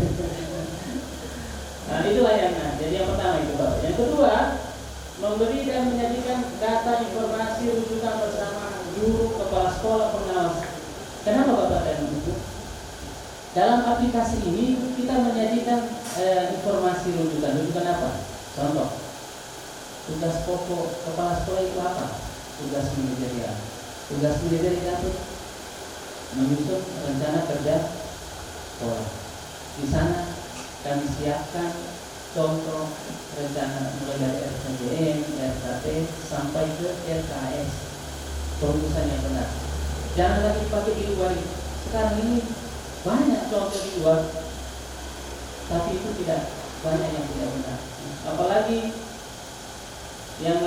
Nah itulah yang jadi yang pertama itu Bapak. Yang kedua, memberi dan menyajikan data informasi rujukan bersama guru, kepala sekolah, pengawas. Kenapa Bapak dan Ibu? Dalam aplikasi ini kita menyajikan informasi rujukan. Rujukan apa? Contoh, tugas pokok kepala sekolah itu apa? Tugas manajerial. Tugas manajerial itu menyusun rencana kerja sekolah. Di sana kami siapkan contoh rencana mulai dari RKJM, RKT sampai ke RKS. Perumusan yang benar. Jangan lagi pakai di luar. Sekarang ini banyak contoh di luar, tapi itu tidak banyak yang tidak benar. Apalagi yang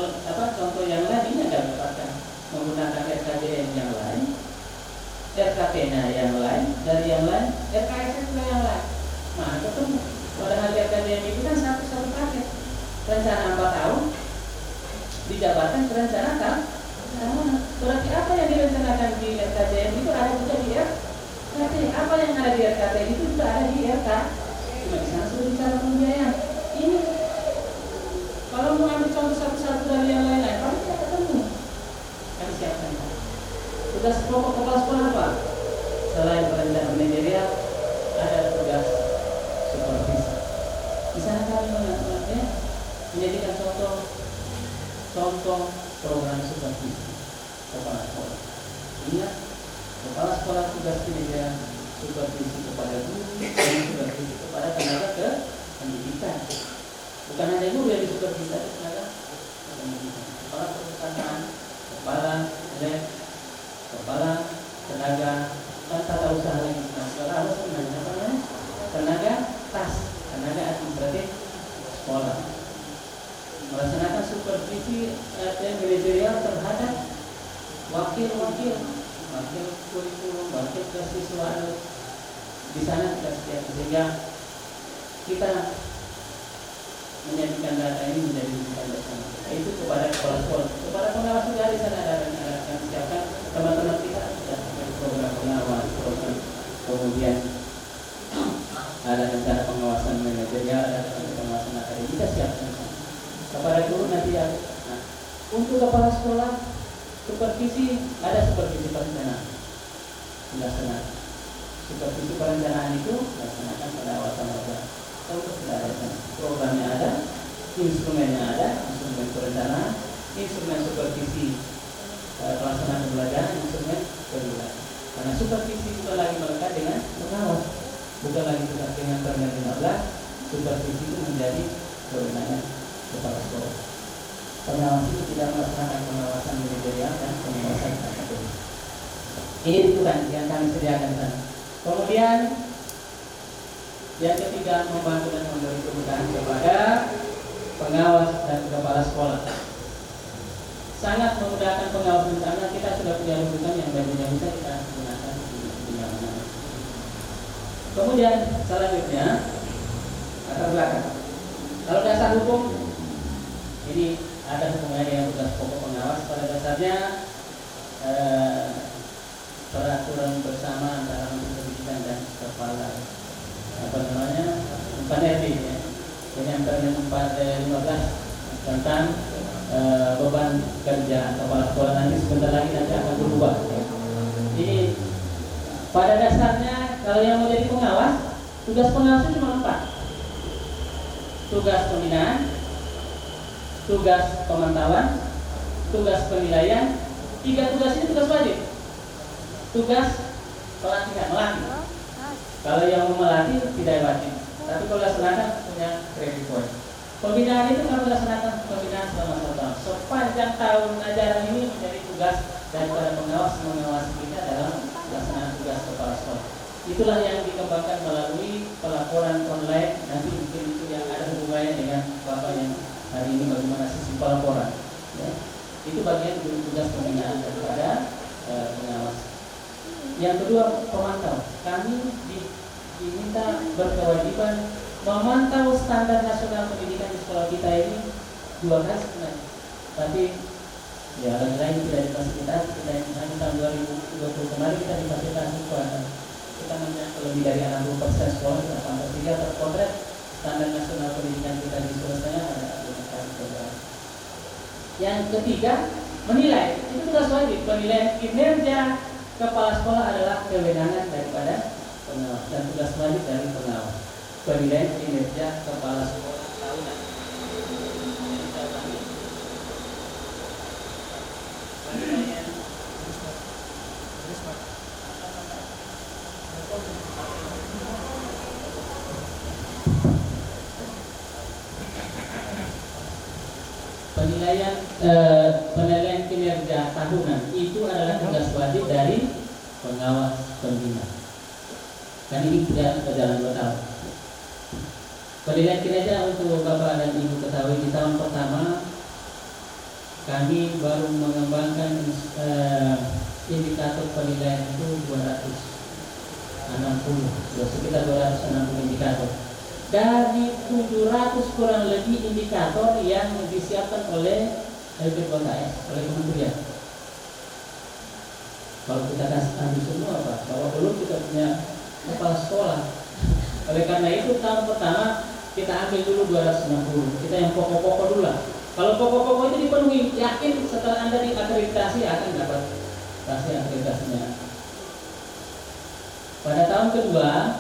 contoh yang lain ini ada dapatkan menggunakan RKJM yang lain, RKT-nya yang lain, dari yang lain, RKS juga yang lain. Nah, ketemu. Padahal RKJM itu kan satu paket. Rencana 4 tahun dijabarkan ke rencana tahunan. Berarti apa yang direncanakan di RKJM itu ada juga di RKT. Apa yang ada di RKT itu juga ada di RK. Cuma di sana sudah bicara pembiayaan. Ini kalau mau ambil contoh satu-satu dari yang lain-lain, kami tidak ketemu. Kami siapkan. Tugas pokok kepala sekolah apa? Selain perencanaan manajerial, ada tugas supervisi. Di sana kami menjadikan contoh program supervisi kepala sekolah. Ingat, kepala sekolah tugas pendidikan supervisi kepada guru dan supervisi kepada tenaga pendidikan. Bukan hanya guru yang disupervisi, tapi tenaga pendidikan. Kepala perpustakaan, kepala lab, kepala tenaga dan tata usaha lagi. Sekolah harus tenaga tas, tenaga administratif sekolah. Melaksanakan supervisi dan manajerial terhadap wakil kurikulum, wakil kesiswaan. Di sana kita setiap sehingga kita menjadikan data ini menjadi rujukan bersama. Itu kepada kepala sekolah, kepada pengawas juga di sana ada yang siapkan teman-teman kita sudah program pengawas, program kemudian ada rencana pengawasan manajerial, ada rencana pengawasan akademik kita siapkan. Kepada guru nanti ya. Nah, untuk kepala sekolah supervisi ada supervisi perencanaan. Dilaksanakan. Supervisi perencanaan itu dilaksanakan pada awal-awal. Untuk ada programnya ada, instrumennya ada, instrumen perencanaan, instrumen supervisi pelaksanaan pembelajaran, instrumen kedua. Karena supervisi itu lagi melekat dengan pengawas, bukan lagi dengan Permen 15. Supervisi itu menjadi kewenangan kepala sekolah. Pengawas itu tidak melaksanakan pengawasan manajerial dan pengawasan akademik. Ini itu kan yang kami sediakan sana. Kemudian yang ketiga, membantu dan memberi kemudahan kepada pengawas dan kepala sekolah. Sangat memudahkan pengawas karena kita sudah punya rujukan yang bisa kita gunakan di mana-mana. Kemudian selanjutnya latar belakang. Kalau dasar hukum ini ada hubungannya dengan tugas pokok pengawas. Pada dasarnya peraturan bersama antara Menteri Pendidikan dan kepala Permen ya. Dengan Permen 15 tentang beban kerja kepala sekolah nanti sebentar lagi akan berubah. Ini pada dasarnya kalau yang mau jadi pengawas, tugas pengawas itu cuma 4. Tugas pembinaan, tugas pemantauan, tugas penilaian. 3 tugas ini tugas wajib. Tugas pelatihan, melatih. Kalau yang mau melatih tidak wajib, tapi kalau laksanakan punya credit point. Pembinaan itu kalau laksanakan pembinaan selama 1 tahun. Sepanjang tahun ajaran ini menjadi tugas daripada pengawas mengawasi kita dalam pelaksanaan tugas kepala sekolah. Itulah yang dikembangkan melalui pelaporan online. Nanti mungkin itu yang ada hubungannya dengan Bapak yang hari ini bagaimana sisi pelaporan. Ya. Itu bagian dari tugas pembinaan daripada pengawas. Yang kedua, pemantau. Kami diminta berkewajiban memantau standar nasional pendidikan di sekolah kita ini 2 kali sebenarnya. Tapi ya lagi-lagi tidak difasilitasi. Kita misalnya tahun 2020 kemarin kita difasilitasi kita lebih dari 60% sekolah kita pantau, 3 terpotret standar nasional pendidikan kita di Sulawesi ada 5 kali program. Yang ketiga, menilai. Itu tugas wajib. Penilaian kinerja kepala sekolah adalah kewenangan daripada pengawas dan tugas wajib dari pengawas. Penilaian kinerja kepala sekolah tahunan. Penilaian penilaian kinerja tahunan itu adalah tugas wajib dari pengawas pembina. Kan ini tidak berjalan 2 tahun. Penilaian kinerja untuk Bapak dan Ibu ketahui di tahun pertama kami baru mengembangkan indikator penilaian itu 260, sekitar 260 indikator. Dari 700 kurang lebih indikator yang disiapkan oleh LPKS, oleh kementerian. Kalau kita kasih ambil semua Pak, bahwa belum kita punya kepala sekolah. Oleh karena itu tahun pertama kita ambil dulu 260. Kita yang pokok-pokok dulu lah. Kalau pokok-pokok itu dipenuhi, yakin setelah Anda diakreditasi akan dapat kasih akreditasinya. Pada tahun kedua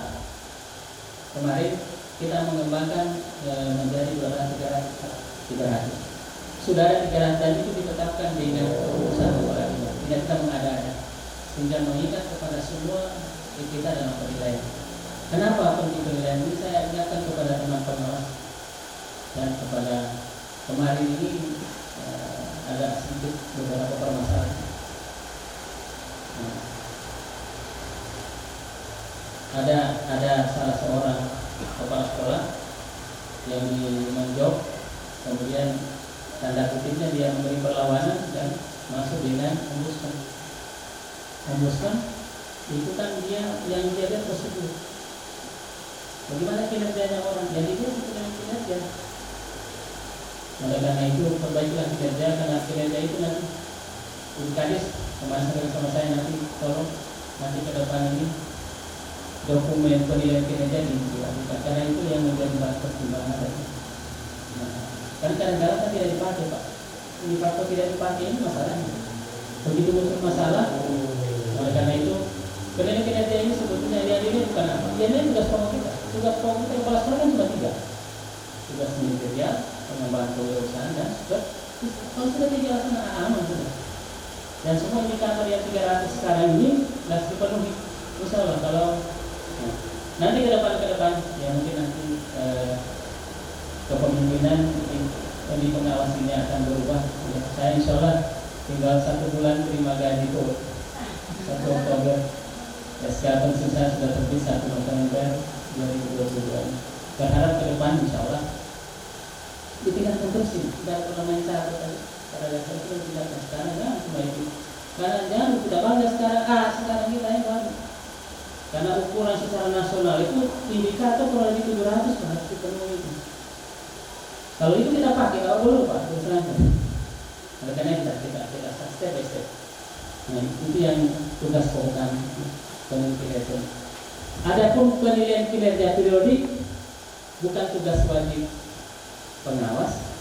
kemarin kita mengembangkan menjadi 300. Sudah ada 300 dan itu ditetapkan dengan keputusan kepala dinas. Tidak kita mengada-ada, sehingga mengikat kepada semua kita dalam penilaian. Kenapa penting penilaian ini? Saya ingatkan kepada teman pengawas dan kepada kemarin ini ada sedikit beberapa permasalahan. Ada salah seorang kepala sekolah yang menjawab, kemudian tanda kutipnya dia memberi perlawanan dan masuk dengan ombudsman. Ombudsman itu kan dia yang menjaga prosedur. Bagaimana kinerjanya orang? Jadi dia sebenarnya kinerja. Oleh karena itu perbaikilah kinerja, karena kinerja itu nanti Kadis kemarin sama saya nanti tolong nanti ke depan ini dokumen penilaian kinerja dilakukan, karena itu yang menjadi bahan pertimbangan tadi. Kan kadang-kadang kan tidak dipakai Pak. Ini faktor tidak dipakai ini masalahnya. Begitu muncul masalah, oleh karena itu penilaian kinerja ini sebetulnya dia ini bukan apa? Dia ini tugas pokok kita. Tugas pokok kita kepala sekolah kan cuma 3. Tugas manajerial, pengembangan kewirausahaan dan juga kalau sudah dijelaskan aman sudah. Dan semua indikator yang 300 sekarang ini sudah dipenuhi. Insya Allah kalau nanti ke depan ya mungkin nanti kepemimpinan di pengawas ini akan berubah. Ya, saya insya Allah tinggal 1 bulan terima gaji itu 1 Oktober. SK pensiun saya sudah terbit 1 November 2022. Berharap ke depan insya Allah ditingkatkan terus sih. Tidak pernah main cara tadi. Pada dasar itu tidak sekarang ya cuma itu. Karena jangan tidak bangga sekarang kita yang bangga. Karena ukuran secara nasional itu indikator kurang lebih 700 harus dipenuhi itu. Kalau itu kita pakai, kalau belum Pak, terus terang. Oleh karena kita step by step. Nah, itu yang tugas pokok kami penilaian kinerja. Adapun penilaian kinerja periodik bukan tugas wajib pengawas,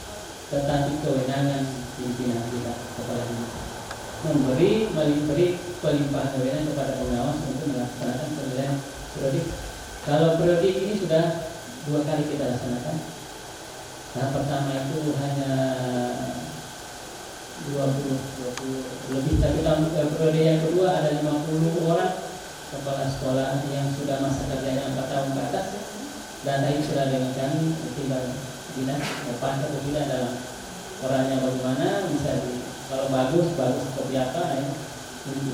tetapi kewenangan pimpinan kita kepala dinas. Memberi pelimpahan kewenangan kepada pengawas untuk melaksanakan penilaian periodik. Kalau periodik ini sudah 2 kali kita laksanakan. Tahap pertama itu hanya 20 lebih, tapi tahun periode yang kedua ada 50 orang kepala sekolah yang sudah masa kerjanya 4 tahun ke atas. Data ini sudah dengan kami, tinggal dinas lepas atau tidak dalam orangnya bagaimana, bisa kalau bagus seperti apa, ya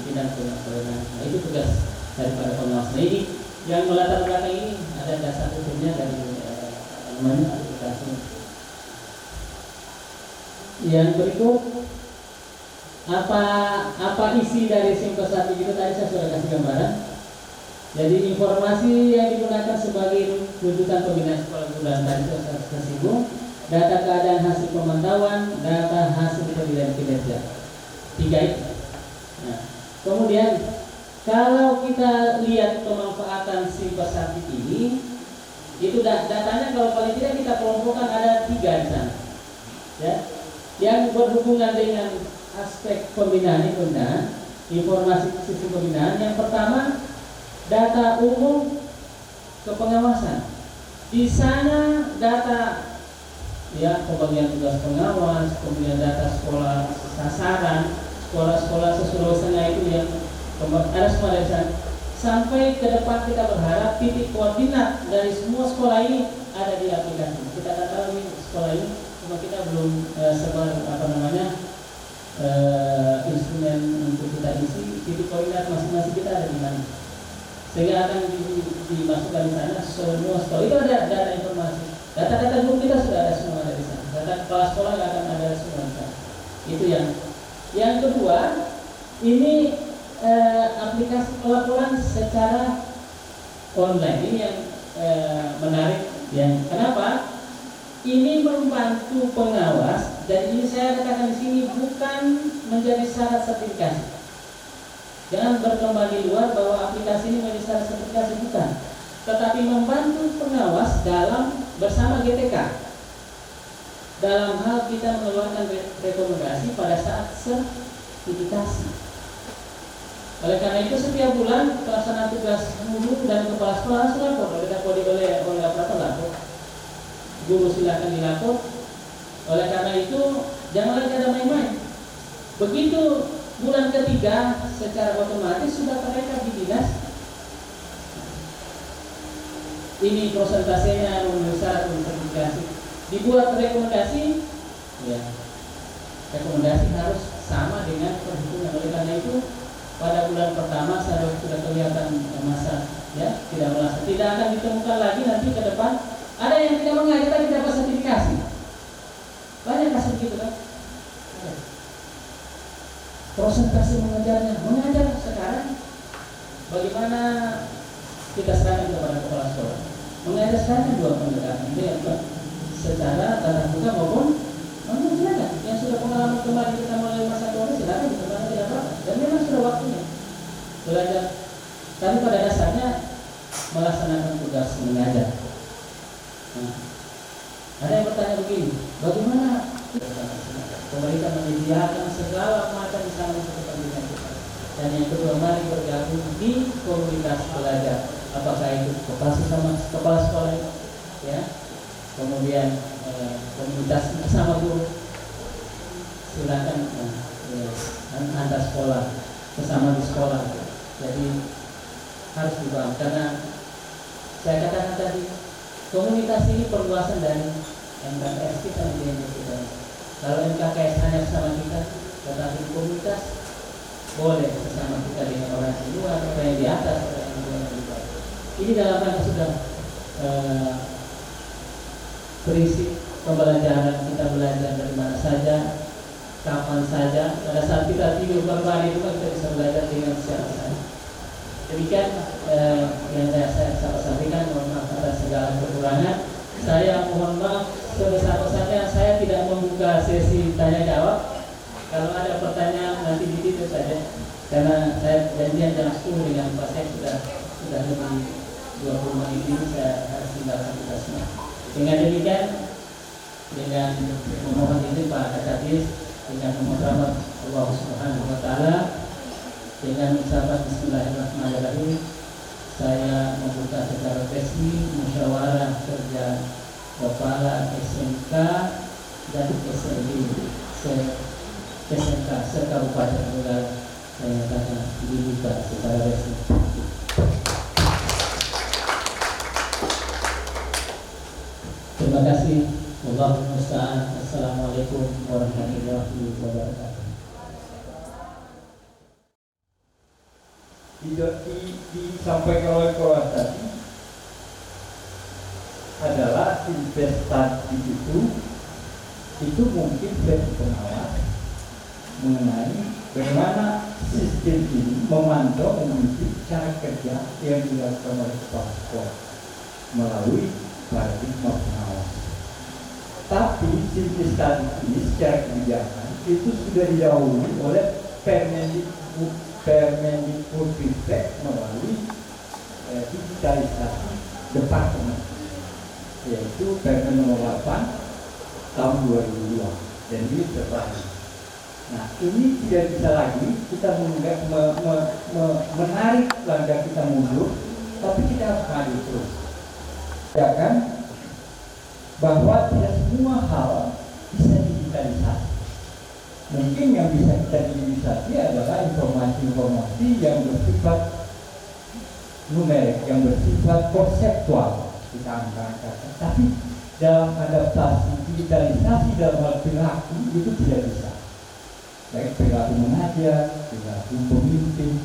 tidak punya kewenangan. Nah, itu tugas daripada pengawas. Nah, ini yang melatar belakang ini ada dasar hukumnya dari namanya aplikasi. Yang berikut apa isi dari SIM-Pesat itu tadi saya sudah kasih gambaran. Jadi informasi yang digunakan sebagai rujukan pembinaan sekolah bulan tadi saya tersinggung, data keadaan hasil pemantauan, data hasil penilaian kinerja. 3 itu. Nah, kemudian kalau kita lihat pemanfaatan SIM-Pesat ini, itu datanya kalau paling tidak kita kelompokkan ada 3 di sana. Ya, yang berhubungan dengan aspek pembinaan itu, informasi sistem pembinaan. Yang pertama, data umum kepengawasan. Di sana data ya pembagian tugas pengawas, kemudian data sekolah sasaran, sekolah-sekolah sesuai sana itu yang ada semua dari sana. Sampai ke depan kita berharap titik koordinat dari semua sekolah ini ada di aplikasi. Kita tidak tahu ini sekolah ini, cuma kita belum sebar instrumen untuk kita isi titik koordinat masing-masing kita ada di mana. Sehingga akan dimasukkan di sana semua sekolah. Itu ada data informasi. Data-data guru kita sudah ada semua ada di sana. Data kepala sekolah nggak akan ada semua di sana. Itu yang kedua, ini aplikasi pelaporan secara online. Ini yang menarik. Yang kenapa? Ini membantu pengawas. Dan ini saya katakan di sini bukan menjadi syarat sertifikasi. Jangan berkembang di luar bahwa aplikasi ini menjadi syarat sertifikasi, bukan. Tetapi membantu pengawas dalam bersama GTK dalam hal kita mengeluarkan rekomendasi pada saat sertifikasi. Oleh karena itu setiap bulan pelaksanaan tugas guru dan kepala sekolah harus lapor. Kalau tidak boleh apa lapor. Guru silakan dilapor. Oleh karena itu jangan lagi ada main-main. Begitu bulan ketiga secara otomatis sudah terrekam di dinas. Ini prosentasenya memenuhi syarat untuk sertifikasi. Dibuat rekomendasi, ya rekomendasi harus sama dengan perhitungan. Oleh karena itu pada bulan pertama sudah kelihatan masa, ya tidak akan ditemukan lagi nanti ke depan ada yang tidak mengajar tapi dapat sertifikasi. Banyak kasus gitu kan. Prosentase mengajar sekarang bagaimana kita serahkan kepada kepala sekolah. Mengajar sekarang 2 pendekatan, secara tatap muka maupun silakan. Yang sudah pengalaman kemarin kita mulai masa COVID silakan dikembangkan tidak apa, dan memang sudah waktunya belajar. Tapi pada dasarnya melaksanakan tugas mengajar. Nah, ada yang bertanya begini, bagaimana pemerintah menyediakan segala macam misalnya untuk kepentingan kita. Dan yang kedua, mari bergabung di komunitas belajar. Apakah itu kepala sekolah, ya, kemudian komunitas bersama guru, silakan antar sekolah, bersama di sekolah. Jadi harus dibahas karena saya katakan tadi komunitas ini perluasan dari MKKS kita menjadi kita. Kalau MKKS hanya bersama kita, tetapi komunitas boleh bersama kita dengan orang di luar, orang yang di atas, orang yang di bawah. Ini dalam rangka sudah prinsip pembelajaran, kita belajar dari mana saja, kapan saja. Pada saat kita tidur berbalik itu kita bisa belajar dengan siapa saja. Demikian yang saya sampaikan. Mohon maaf atas segala kekurangan. Saya mohon maaf sebesar-besarnya. Saya tidak membuka sesi tanya jawab. Kalau ada pertanyaan nanti dititik saja. Karena saya janjian jam 10 dengan Pak Sek sudah lebih 20 menit ini saya harus tinggalkan kita semua. Dengan demikian, dengan memohon izin Pak Kadis, dengan memohon rahmat Allah Subhanahu Wa Taala, dengan ucapan Bismillahirrahmanirrahim, saya membuka secara resmi musyawarah kerja Kepala SMK dan SMK se-Kabupaten Tenggara saya katakan dibuka secara resmi. Terima kasih. Allahumma musta'an. Assalamualaikum warahmatullahi wabarakatuh. Disampaikan oleh Koran tadi adalah investasi itu mungkin versi pengawas mengenai bagaimana sistem ini memantau dan mengikuti cara kerja yang dilakukan oleh kepala sekolah melalui paradigma pengawas. Tapi sistem tadi ini secara kebijakan itu sudah didahului oleh Permendikbudristek melalui digitalisasi departemen, yaitu Permen nomor 8 tahun 2002 dan ini terbaru. Nah, ini tidak bisa lagi kita menarik langkah kita mundur, tapi kita harus maju terus. Ya kan? Bahwa tidak semua hal bisa digitalisasi. Mungkin yang bisa kita digitalisasi adalah informasi-informasi yang bersifat numerik, yang bersifat konseptual kita angkat-angkat. Tapi dalam adaptasi digitalisasi dalam hal perilaku itu tidak bisa. Baik perilaku mengajar, perilaku pemimpin,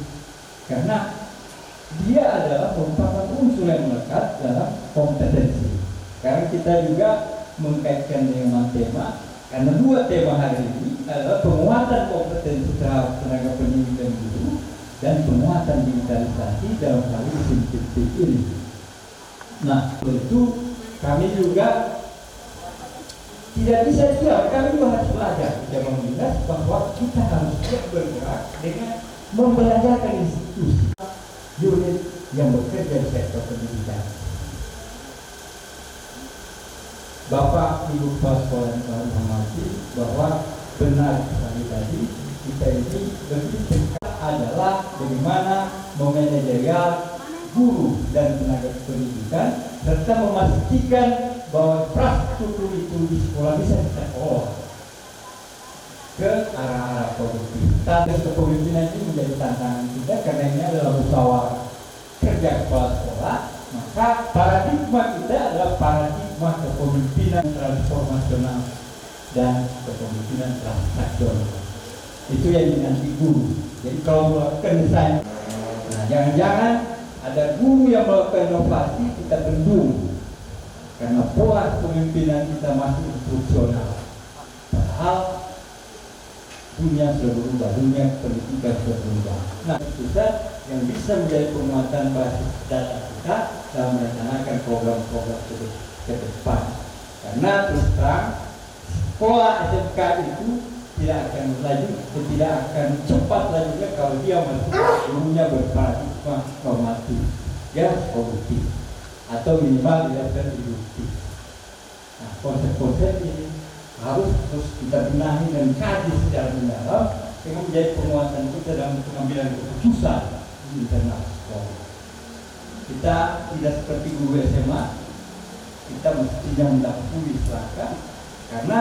karena dia adalah merupakan unsur yang melekat dalam kompetensi. Sekarang kita juga mengkaitkan dengan tema, karena dua tema hari ini adalah penguatan kompetensi terhadap tenaga pendidik dan guru dan penguatan digitalisasi dalam hal ini. Nah, tentu kami juga tidak bisa diam, kami juga harus belajar cabang dinas bahwa kita harus bergerak dengan membelajarkan institusi unit yang bekerja di sektor pendidikan. Bapak Ibu Kepala Sekolah yang telah menghormati bahwa benar sekali tadi kita ini lebih dekat adalah bagaimana memanajerial guru dan tenaga pendidikan serta memastikan bahwa infrastruktur itu di sekolah bisa kita kelola ke arah-arah produktivitas. Dan kepemimpinan ini menjadi tantangan kita karena ini adalah musyawarah kerja kepala sekolah. Maka paradigma kita adalah paradigma kepemimpinan transformasional dan kepemimpinan transaksional. Itu yang dinanti guru. Jadi kalau melakukan desain, nah jangan-jangan ada guru yang melakukan inovasi kita bendung karena pola kepemimpinan kita masih instruksional. Padahal dunia sudah berubah, dunia pendidikan sudah berubah. Nah, pusat yang bisa menjadi penguatan basis data kita dalam merencanakan program-program ke depan. Karena terus terang sekolah SMK itu tidak akan laju, tidak akan cepat lajunya kalau dia masuk gurunya berparadigma normatif, ya produktif, atau minimal dia produktif. Nah, konsep-konsep ini harus terus kita benahi dan kaji secara mendalam sehingga menjadi penguatan kita dalam pengambilan keputusan di internal sekolah. Kita tidak seperti guru SMA, kita mestinya mendahului selangkah karena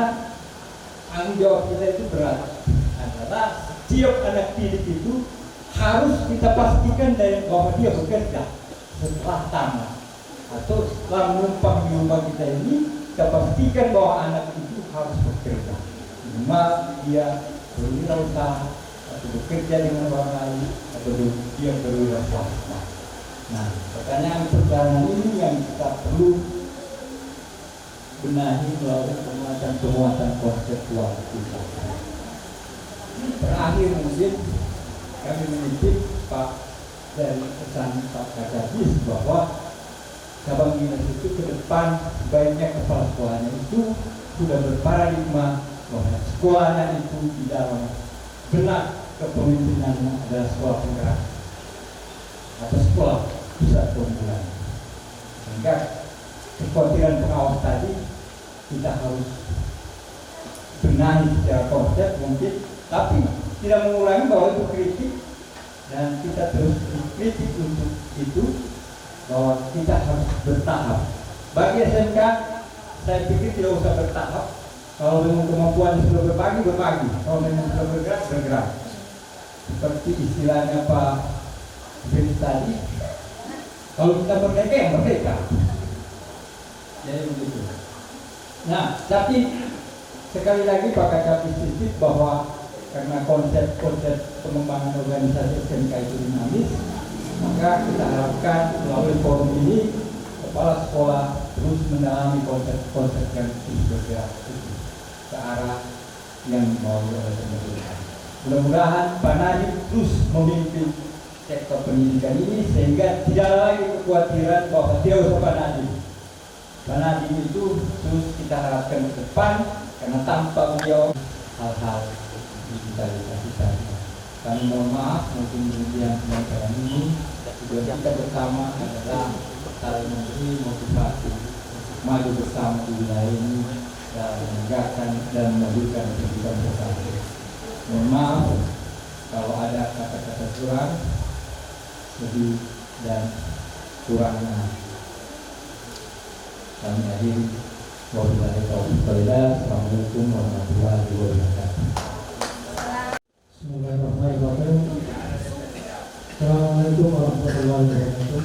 tanggung jawab kita itu berat adalah setiap anak didik itu harus kita pastikan dari bahwa dia bekerja setelah tamat atau setelah menumpang di rumah kita ini, kita pastikan bahwa anak itu harus bekerja minimal dia berwirausaha atau bekerja dengan orang lain atau dia berwirausaha. Nah, pertanyaan ini yang kita perlu benahi melalui penguatan konseptual kita. Terakhir mungkin kami menitip Pak dari pesan Pak Kadis bahwa cabang dinas itu ke depan sebaiknya kepala sekolahnya itu sudah berparadigma bahwa sekolahnya itu di dalam benak kepemimpinannya adalah sekolah penggerak atau sekolah pusat keunggulan. Sehingga kekhawatiran pengawas tadi kita harus benahi secara konsep mungkin, tapi tidak mengurangi bahwa itu kritik dan kita terus kritik untuk itu bahwa kita harus bertahap. Bagi SMK saya pikir tidak usah bertahap. Kalau dengan kemampuan sudah berbagi, kalau memang sudah bergerak. Seperti istilahnya Pak Fritz tadi, kalau kita merdeka ya merdeka. Jadi begitu. Nah, tapi sekali lagi Pak Kacapis titip bahwa karena konsep pengembangan organisasi SMK itu dinamis, maka kita harapkan melalui forum ini kepala sekolah terus mendalami konsep yang bergerak ke arah yang mau oleh pemerintah. Mudah-mudahan Pak Nadiem terus memimpin sektor pendidikan ini sehingga tidak ada lagi kekhawatiran bahwa tidak usah Pak Nadiem. Pak Nadiem itu terus kita harapkan ke depan karena tanpa beliau hal-hal digitalisasi tadi. Kami mohon maaf mungkin kemudian penyampaian ini tujuan kita bersama adalah saling memberi motivasi maju bersama di wilayah ini dan menegakkan dan memajukan pendidikan bersama. Mohon maaf kalau ada kata-kata kurang, lebih dan kurangnya. Kami akhiri. Wassalamualaikum warahmatullahi wabarakatuh. Bismillahirrahmanirrahim. Assalamualaikum warahmatullahi wabarakatuh.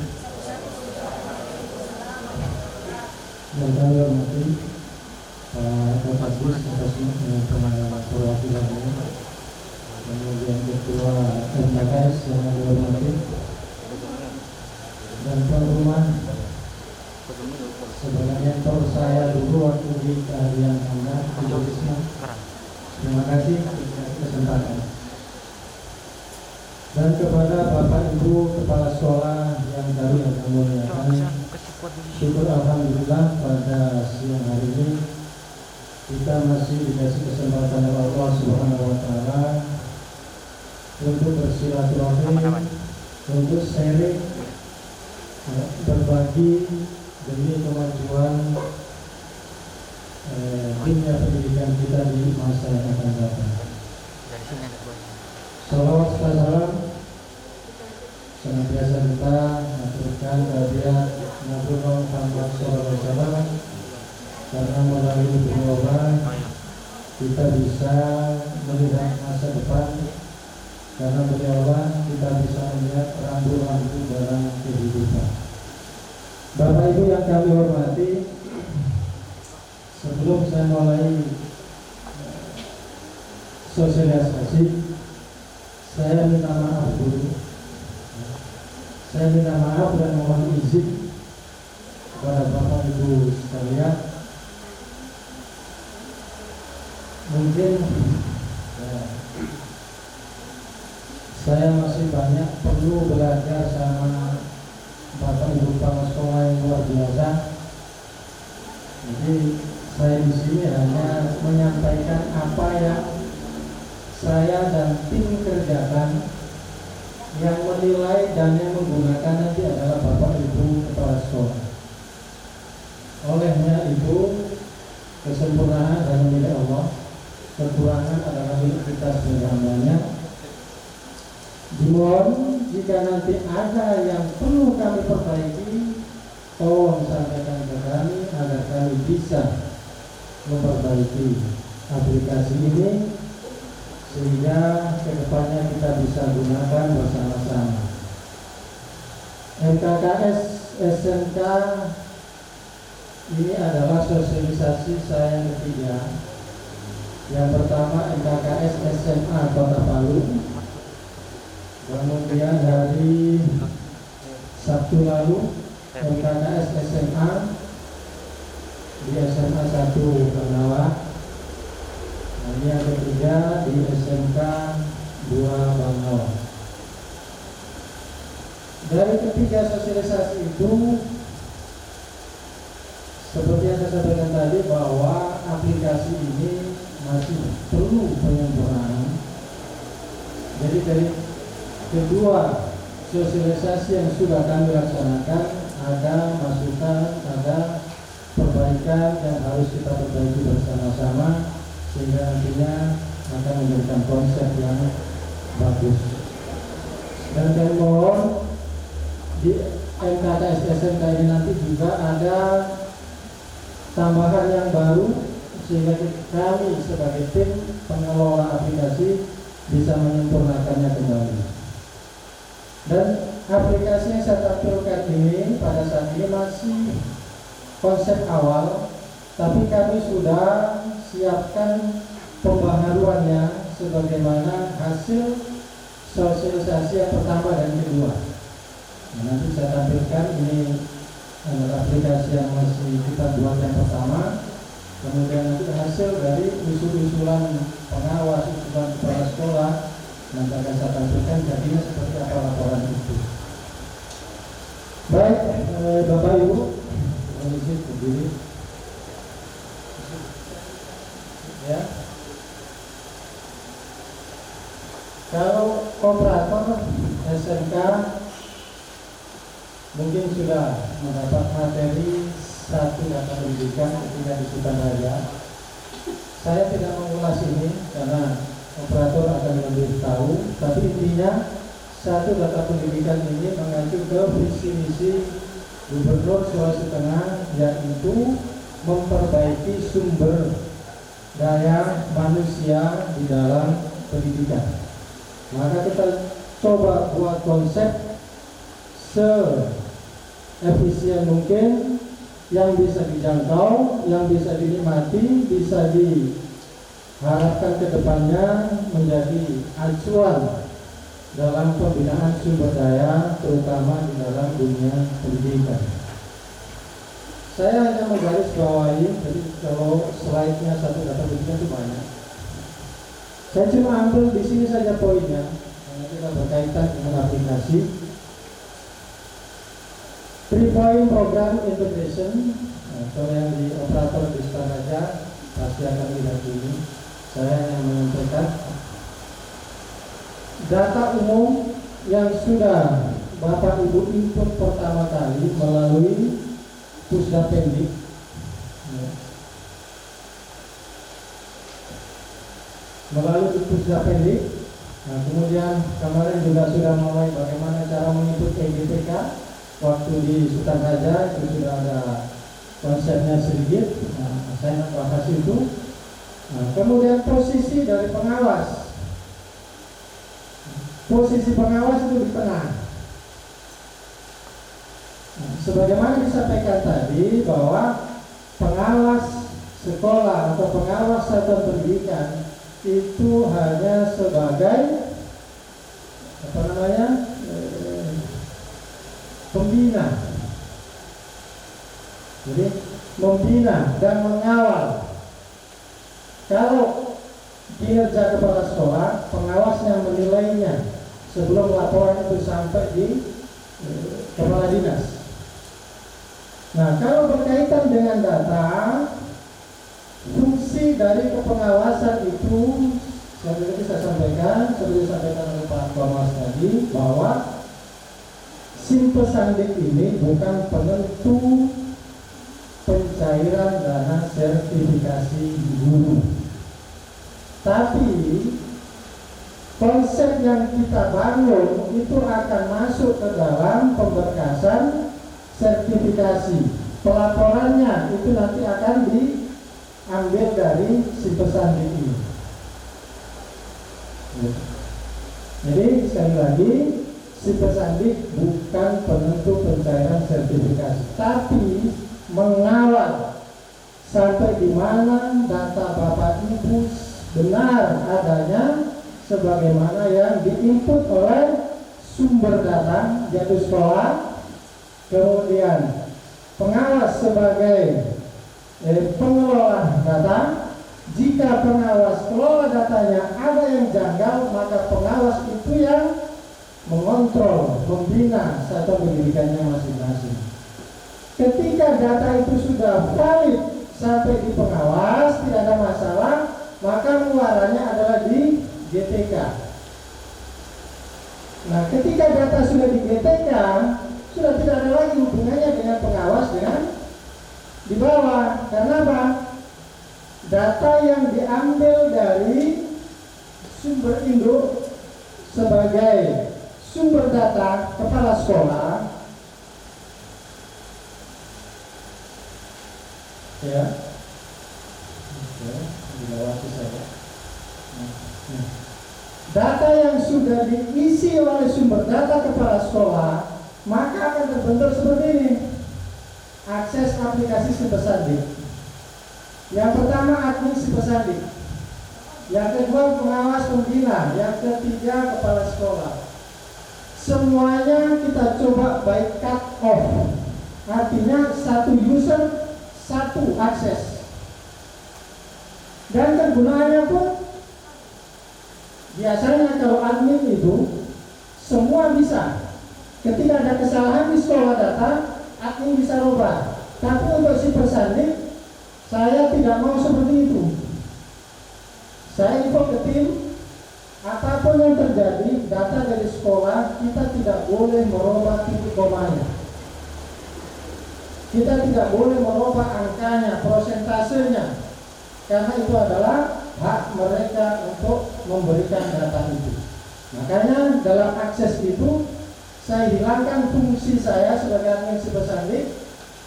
Yang kami hormati Pak Kapolres atas pengalaman perwakilan ini, kemudian Ketua MKS yang kami hormati, dan Pak Rumah. Sebenarnya saya dulu waktu di keahlian Anda di Indonesia. Terima kasih atas kesempatan. Dan kepada Bapak Ibu Kepala Sekolah yang kami muliakan, syukur alhamdulillah pada siang hari ini kita masih dikasih kesempatan oleh Allah Subhanahu wa taala untuk bersilaturahmi, untuk sharing, berbagi demi kemajuan dunia pendidikan kita di masa yang akan datang. Salawat serta salam senantiasa kita aturkan kehadirat Nabi Muhammad SAW, karena melalui beliau kita bisa melihat masa depan, karena beliau kita bisa melihat rambu-rambu dalam kehidupan. Bapak Ibu yang kami hormati, sebelum saya mulai sosialisasi, saya minta maaf dulu. Saya minta maaf dan mohon izin kepada Bapak Ibu sekalian. Mungkin saya masih banyak perlu belajar sama Bapak Ibu Kepala Sekolah yang luar biasa. Jadi saya di sini hanya menyampaikan apa yang saya dan tim kerjakan. Yang menilai dan yang menggunakan nanti adalah Bapak Ibu Kepala Sekolah. Olehnya Ibu, kesempurnaan dan milik Allah, kekurangan adalah milik kita semuanya. Dimohon jika nanti ada yang perlu kami perbaiki, tolong sampaikan ke kami agar kami bisa memperbaiki aplikasi ini sehingga kedepannya kita bisa gunakan bersama-sama. MKKS SMK ini adalah sosialisasi saya yang ketiga. Yang pertama MKKS SMA Kota Palu. Kemudian hari Sabtu lalu MKKS SMA di SMA 1 Bernawak. Ini yang ketiga di SMK 2 Bangau. Dari ketiga sosialisasi itu, seperti yang saya sampaikan tadi bahwa aplikasi ini masih perlu penyempurnaan. Jadi dari kedua sosialisasi yang sudah kami laksanakan, ada masukan, ada perbaikan yang harus kita perbaiki bersama-sama sehingga nantinya akan memberikan konsep yang bagus. Dan kami mohon di MKKS SMK ini nanti juga ada tambahan yang baru sehingga kami sebagai tim pengelola aplikasi bisa menyempurnakannya kembali. Dan aplikasi yang saya tampilkan ini pada saat ini masih konsep awal, tapi kami sudah siapkan pembaharuannya sebagaimana hasil sosialisasi yang pertama dan kedua. Nah, nanti saya tampilkan ini aplikasi yang masih kita buat yang pertama, kemudian nanti hasil dari usul-usulan pengawas, usulan kepala sekolah, nanti akan saya tampilkan jadinya seperti apa laporan itu. Baik, Bapak Ibu, kondisi berdiri. Ya. Kalau operator SMK mungkin sudah mendapat materi satu data pendidikan ketika di Sukaraya. Saya tidak mengulas ini karena operator akan lebih tahu, tapi intinya satu data pendidikan ini mengacu ke visi misi Gubernur Sulawesi Tengah, yaitu memperbaiki sumber daya manusia di dalam pendidikan. Maka kita coba buat konsep se-efisien mungkin, yang bisa dijangkau, yang bisa dinikmati, bisa diharapkan ke depannya menjadi acuan dalam pembinaan sumber daya, terutama di dalam dunia pendidikan. Saya hanya menggarisbawahi, jadi kalau slide-nya satu data pendidikan itu banyak. Saya cuma ambil di sini saja poinnya, karena kita berkaitan dengan aplikasi. 3-point program integration. Kalau yang di operator di Sukaraya pasti akan lihat ini. Saya hanya menyampaikan data umum yang sudah Bapak Ibu input pertama kali melalui Pusdapendik. Melalui Pusdapendik. Nah, kemudian kemarin juga sudah mulai bagaimana cara mengikut EGTK. Waktu di Sukaraya itu sudah ada konsepnya sedikit. Nah, saya bahas itu. Nah, kemudian posisi dari pengawas. Posisi pengawas itu di tengah. Nah, sebagaimana disampaikan tadi bahwa pengawas sekolah atau pengawas satuan pendidikan itu hanya sebagai pembina. Jadi membina dan mengawal. Kalau kinerja kepala sekolah, pengawasnya menilainya sebelum laporan itu sampai di kepala dinas. Nah, kalau berkaitan dengan data, fungsi dari kepengawasan itu seperti saya sampaikan oleh Pak Bamas tadi, bahwa Simpesandik ini bukan penentu pencairan dana sertifikasi guru, tapi konsep yang kita bangun itu akan masuk ke dalam pemberkasan sertifikasi. Pelaporannya itu nanti akan diambil dari Simpesandik ini. Jadi sekali lagi, Simpesandik bukan penentu pencairan sertifikasi, tapi mengawal sampai di mana data Bapak Ibu benar adanya sebagaimana yang diinput oleh sumber data yaitu sekolah. Kemudian pengawas sebagai pengelola data. Jika pengawas kelola datanya ada yang janggal, maka pengawas itu yang mengontrol, membina satuan pendidikannya masing-masing. Ketika data itu sudah valid sampai di pengawas, tidak ada masalah, maka muaranya adalah di GTK. Nah, ketika data sudah di GTK, sudah tidak ada lagi hubungannya dengan pengawas dengan di bawah. Karena apa? Data yang diambil dari sumber induk sebagai sumber data kepala sekolah Ya. Oke, dilewati saja. Data yang sudah diisi oleh sumber data kepala sekolah, maka akan terbentuk seperti ini. Akses aplikasi Sipersandi. Yang pertama admin Sipersandi. Yang kedua pengawas pembina. Yang ketiga kepala sekolah. Semuanya kita coba by cut off. Artinya satu user, satu akses. Dan kegunaannya pun biasanya kalau admin itu semua bisa. Ketika ada kesalahan di sekolah data, admin bisa rubah. Tapi untuk Sipersandi, saya tidak mau seperti itu. Saya info ke tim, apapun yang terjadi, data dari sekolah kita tidak boleh merubah titik komanya. Kita tidak boleh merubah angkanya, prosentasenya, karena itu adalah hak mereka untuk memberikan data itu. Makanya dalam akses itu saya hilangkan fungsi saya sebagai admin Sipersandi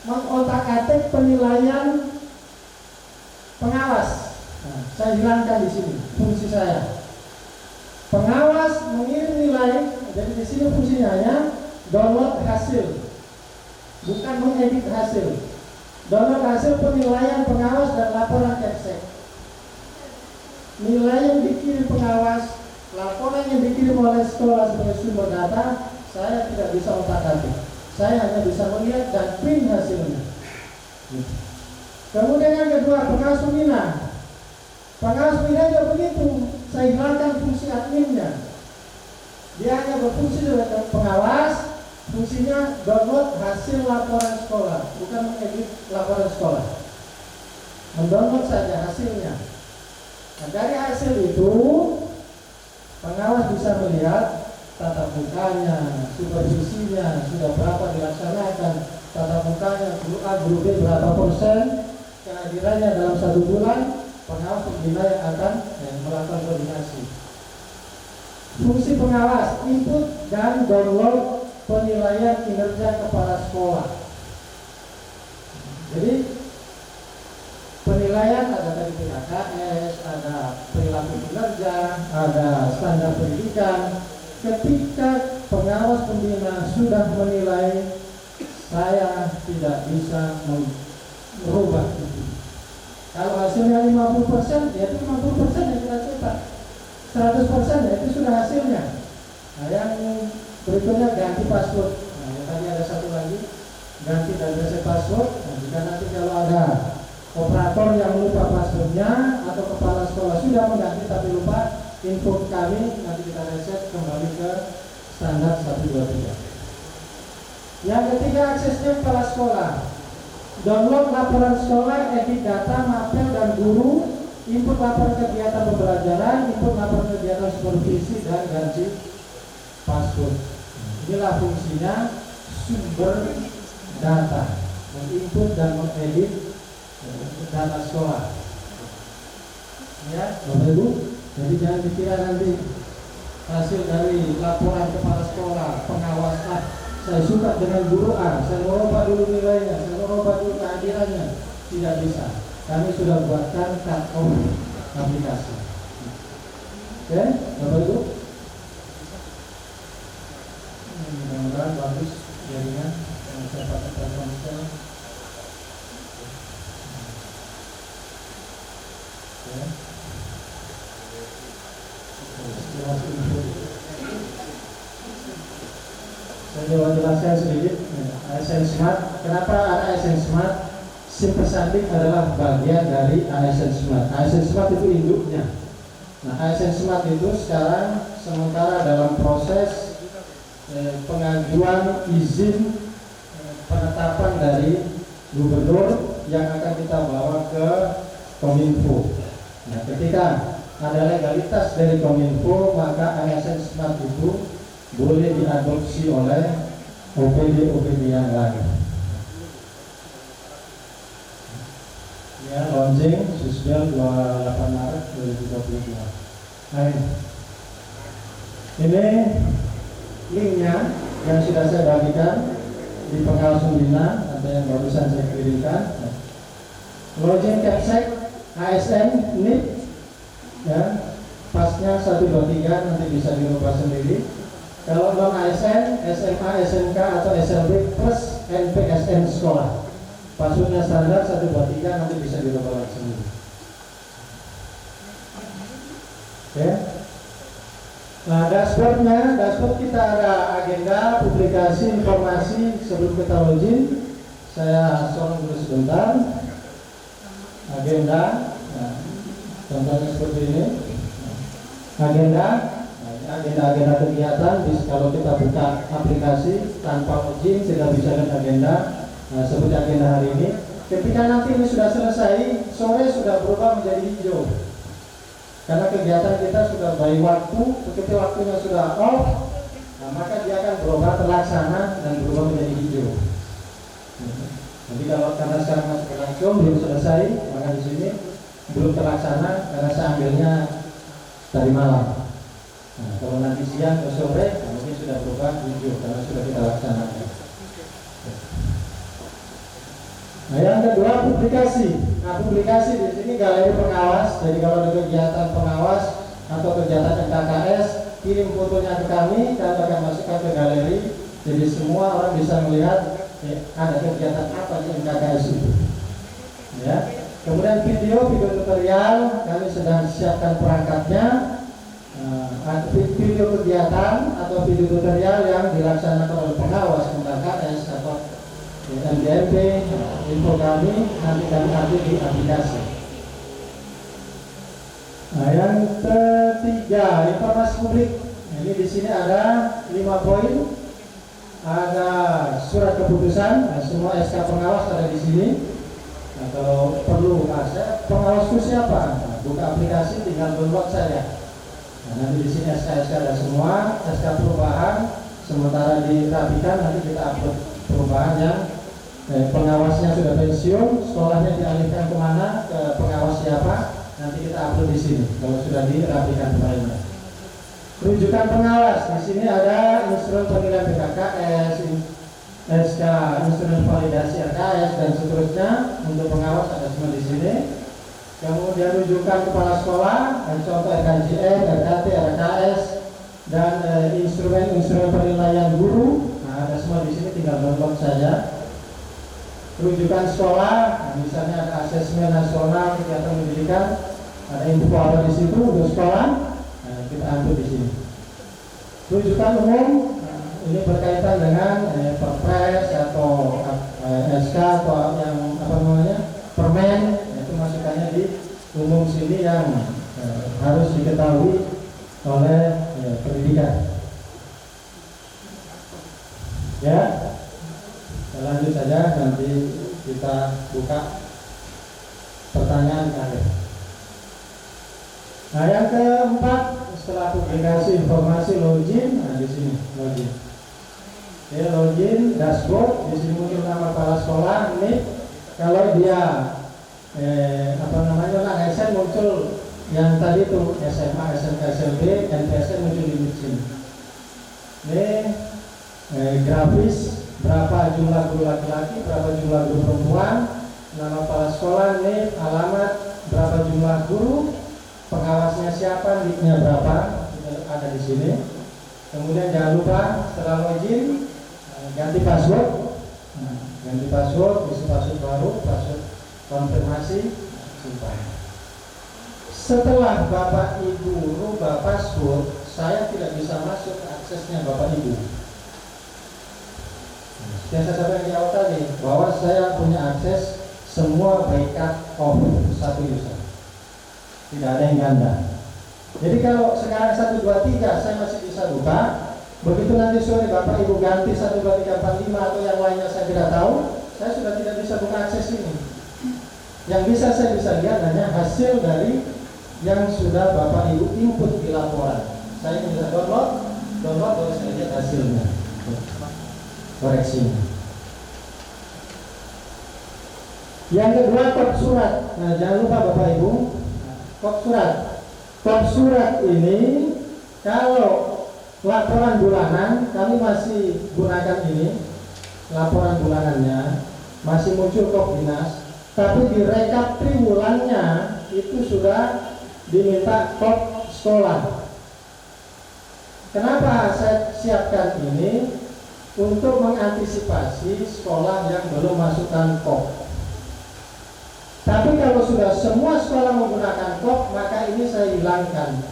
mengotak-atik penilaian pengawas. Nah, saya hilangkan di sini fungsi saya. Pengawas mengirim nilai, jadi di sini fungsinya hanya download hasil, bukan mengedit hasil. Download hasil penilaian pengawas dan laporan Kepsek. Nilai yang dikirim pengawas, laporan yang dikirim oleh sekolah sebagai sumber data, saya tidak bisa otak-atik. Saya hanya bisa melihat dan print hasilnya. Kemudian yang kedua, pengawas pembina. Pengawas pembina juga begitu. Saya hilangkan fungsi adminnya. Dia hanya berfungsi sebagai pengawas. Fungsinya download hasil laporan sekolah, bukan mengedit laporan sekolah. Mendownload saja hasilnya. Nah, dari hasil itu pengawas bisa melihat tatap mukanya, supervisinya, sudah berapa dilaksanakan, tatap mukanya, guru A, guru B berapa persen, kehadirannya dalam 1 bulan, pengawas pembina yang akan melakukan koordinasi. Fungsi pengawas, input dan download penilaian kinerja kepala sekolah. Jadi penilaian ada dari PKKS, ada perilaku kinerja, ada standar pendidikan. Ketika pengawas pembina sudah menilai, saya tidak bisa merubah itu. Kalau hasilnya 50%, ya itu 50% yang kita cetak. 100% ya itu sudah hasilnya. Nah, yang berikutnya ganti password. Nah, yang tadi ada satu lagi, ganti dan reset password. Nah, jika nanti kalau ada operator yang lupa passwordnya atau kepala sekolah sudah mengganti tapi lupa, info kami, nanti kita reset kembali ke standar 123. Yang ketiga, aksesnya kepala sekolah. Download laporan sekolah, edit data, mapel dan guru, input laporan kegiatan pembelajaran, input laporan kegiatan supervisi dan ganti password. Inilah fungsinya sumber data, menginput dan mengedit data sekolah. Ya, Bapak Ibu. Jadi jangan dikira nanti hasil dari laporan kepala sekolah, pengawas A, saya suka dengan guru A, saya merubah dulu nilainya, saya merubah dulu kehadirannya. Tidak bisa. Kami sudah buatkan cut-off aplikasi. Oke, Bapak Ibu. Mudah-mudahan bagus jaringan yang saya pakai Telkomsel. Oke. Saya coba jelaskan sedikit ASN Smart. Kenapa ada ASN Smart? Sipersandi adalah bagian dari ASN Smart. ASN Smart itu induknya. Nah, ASN Smart itu sekarang sementara dalam proses pengajuan izin penetapan dari gubernur yang akan kita bawa ke Kominfo. Nah, ketika ada legalitas dari Kominfo, maka ASN Smart itu boleh diadopsi oleh OPD yang lain. Ya, launching Susbel 28 Maret 2022. Nah, ini linknya yang sudah saya bagikan di pengawas pembina, ada yang barusan saya kirimkan. login Capsek, ASN, NIP, ya, pasnya 1, 2, 3 nanti bisa dirubah sendiri. Kalau non ASN, SMA, SMK atau SLB plus NPSN sekolah, passwordnya standar 1, 2, 3 nanti bisa dirubah sendiri. Ya. Nah, dashboard kita ada agenda, publikasi, informasi. Sebelum kita login, saya sorong dulu sebentar. Agenda, nah, contohnya seperti ini. Agenda kegiatan. Kalau kita buka aplikasi tanpa login, tidak bisa lihat agenda. Nah, seperti agenda hari ini. Ketika nanti ini sudah selesai, sore sudah berubah menjadi hijau. Karena kegiatan kita sudah by waktu, ketika waktunya sudah off, nah, maka dia akan berubah terlaksana dan berubah menjadi hijau. Jadi kalau karena sekarang masih berlangsung belum selesai, maka di sini belum terlaksana karena saya ambilnya dari malam. Nah, kalau nanti siang atau sore, nah, mungkin sudah berubah hijau karena sudah kita laksanakan. Nah, yang kedua publikasi. Nah, publikasi di sini galeri pengawas. Jadi kalau ada kegiatan pengawas atau kegiatan KKS, kirim fotonya ke kami, kami akan masukkan ke galeri. Jadi semua orang bisa melihat ada kegiatan apa di KKS itu. Ya. Kemudian video tutorial, kami sedang siapkan perangkatnya. Video kegiatan atau video tutorial yang dilaksanakan oleh pengawas tentang KKS atau MDMP, info kami nanti kami update di aplikasi. Nah, yang ketiga, informasi publik. Ini di sini ada 5 poin. Ada surat keputusan. Nah, semua SK pengawas ada di sini. Nah, kalau perlu, pengawasku siapa? Nah, buka aplikasi, tinggal download saja. Nah, nanti di sini SK ada semua. SK perubahan sementara dirapikan, nanti kita upload perubahan yang pengawasnya sudah pensiun, sekolahnya dialihkan kemana, ke pengawas siapa, nanti kita upload di sini kalau sudah dirapikan filenya. Rujukan pengawas di sini ada instrumen penilaian BKKS, SK, instrumen validasi RKS dan seterusnya. Untuk pengawas ada semua di sini. Kemudian rujukan kepala sekolah, contoh RKJM, RKT, RKS dan instrumen penilaian guru. Nah, ada semua di sini, tinggal download saja. Rujukan sekolah, nah, misalnya ada asesmen nasional kegiatan pendidikan, ada info apa di situ untuk sekolah, nah, kita ambil di sini. Rujukan umum, nah, ini berkaitan dengan perpres atau SK atau yang apa namanya permen, itu masukannya di umum sini yang harus diketahui oleh pendidikan. Ya. Lanjut saja, nanti kita buka pertanyaan akhir. Nah, yang keempat, setelah publikasi informasi login, nah di sini login. Ya, login dashboard, di sini muncul nama kepala sekolah. Ini kalau dia ASN muncul yang tadi itu SMA, SMK, SLB, NPSN muncul di sini. Ini grafis. Berapa jumlah guru laki-laki, berapa jumlah guru perempuan, nama kepala sekolah, nih, alamat, berapa jumlah guru, pengawasnya siapa, nicknya berapa, ada di sini. Kemudian jangan lupa setelah login ganti password, isi password baru, password konfirmasi, simpan. Setelah Bapak Ibu rubah password, saya tidak bisa masuk ke aksesnya Bapak Ibu. Yang saya sampaikan di awal tadi, bahwa saya punya akses semua backup of satu user, tidak ada yang ganda. Jadi kalau sekarang 1, 2, 3 saya masih bisa buka. Begitu nanti sore Bapak Ibu ganti 1, 2, 3, 4, 5 atau yang lainnya saya tidak tahu, saya sudah tidak bisa buka akses ini. Yang saya bisa lihat hanya hasil dari yang sudah Bapak Ibu input di laporan. Saya bisa download baru saya lihat hasilnya. Koreksinya. Yang kedua, kop surat. Nah, jangan lupa Bapak Ibu, kop surat. Kop surat ini kalau laporan bulanan kami masih gunakan ini. Laporan bulanannya masih muncul kop dinas. tapi di rekap triwulannya itu sudah diminta kop sekolah. Kenapa saya siapkan ini? Untuk mengantisipasi sekolah yang belum masukkan kop. Tapi kalau sudah semua sekolah menggunakan kop, maka ini saya hilangkan.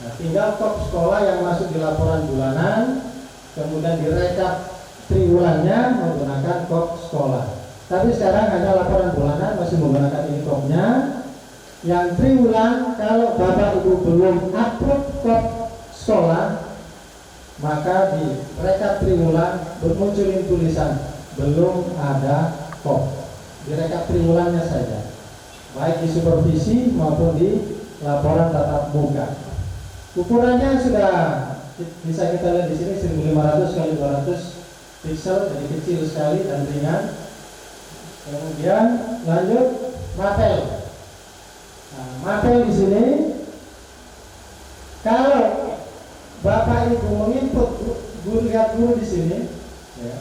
Nah, tinggal kop sekolah yang masuk di laporan bulanan, kemudian direkap triwulannya menggunakan kop sekolah. Tapi sekarang hanya laporan bulanan masih menggunakan ini kopnya. Yang triwulan, kalau Bapak Ibu belum upload kop sekolah, maka di rekap triwulan bermunculin tulisan belum ada kop. Di rekap triwulannya saja, baik di supervisi maupun di laporan tatap muka. Ukurannya sudah bisa kita lihat di sini 1500 x 200 pixel, jadi kecil sekali dan ringan. Kemudian lanjut mapel. Nah, mapel di sini kalau Bapak Ibu menginput guru, lihat guru di sini, ya.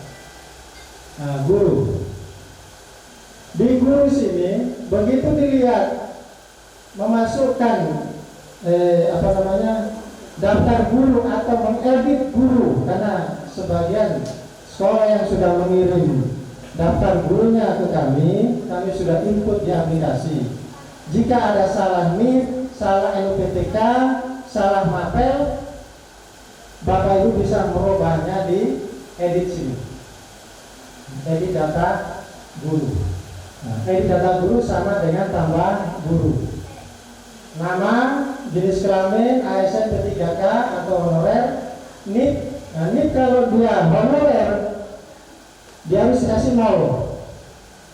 Nah, guru di guru sini begitu dilihat memasukkan daftar guru atau mengedit guru, karena sebagian sekolah yang sudah mengirim daftar gurunya ke kami sudah input di aplikasi. Jika ada salah NIP, salah NUPTK, salah mapel, Bapak Ibu bisa merubahnya di edit sini, edit data guru. Nah, edit data guru sama dengan tambah guru. Nama, jenis kelamin, ASN P3K atau honorer, NIP. Nah, NIP kalau dia honorer, dia harus kasih 0,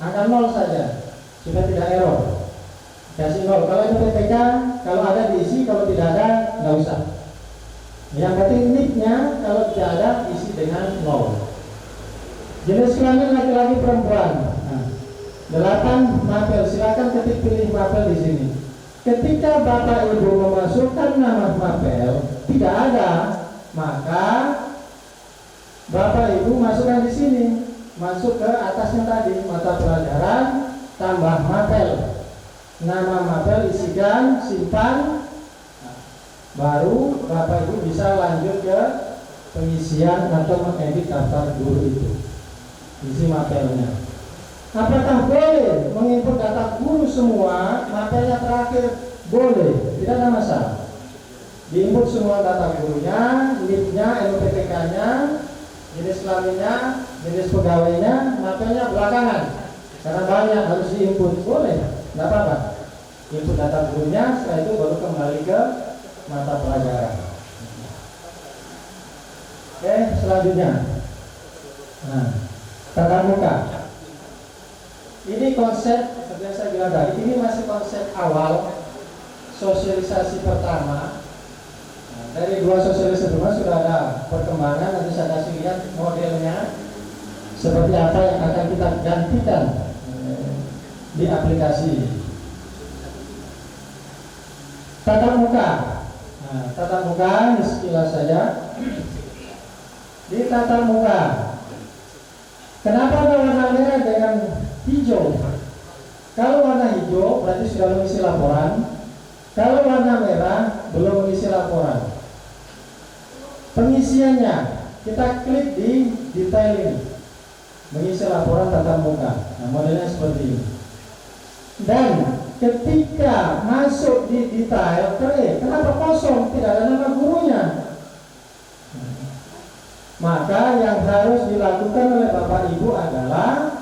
angka 0 saja, supaya tidak error. Kasih 0. Kalau itu PPK, kalau ada diisi, kalau tidak ada nggak usah. Yang penting NIP-nya kalau tidak ada isi dengan 0. Jenis kelamin laki-laki perempuan. Nah, 8 mapel, silakan ketik pilih mapel di sini. Ketika Bapak Ibu memasukkan nama mapel tidak ada, maka Bapak Ibu masukkan di sini, masuk ke atasnya tadi, mata pelajaran tambah mapel. Nama mapel isikan, simpan. Baru Bapak Ibu bisa lanjut ke pengisian atau mengedit daftar guru itu, isi mapelnya. Apakah boleh menginput data guru semua, mapelnya terakhir? Boleh, tidak ada masalah. Diinput semua data gurunya, NIP-nya, NUPTK-nya, jenis kelaminnya, jenis pegawainya, mapelnya belakangan. Karena banyak harus diinput, boleh, tidak apa-apa. Input data gurunya, setelah itu baru kembali ke mata pelajaran. Oke, selanjutnya. Nah, tatap muka. Ini konsep, seperti yang saya bilang tadi, ini masih konsep awal sosialisasi pertama. Nah, dari 2 sosialisasi pertama sudah ada perkembangan. Nanti saya kasih lihat modelnya seperti apa yang akan kita gantikan di aplikasi. Tatap muka. Nah, tatap muka ini sekilas saja. Di tatap muka, kenapa ada warna merah dengan hijau? Kalau warna hijau berarti sudah mengisi laporan. Kalau warna merah belum mengisi laporan. Pengisiannya kita klik di detail ini, mengisi laporan tatap muka. Nah, modelnya seperti ini. Dan ketika masuk di detail, kenapa kosong? Tidak ada nama gurunya. Maka yang harus dilakukan oleh Bapak Ibu adalah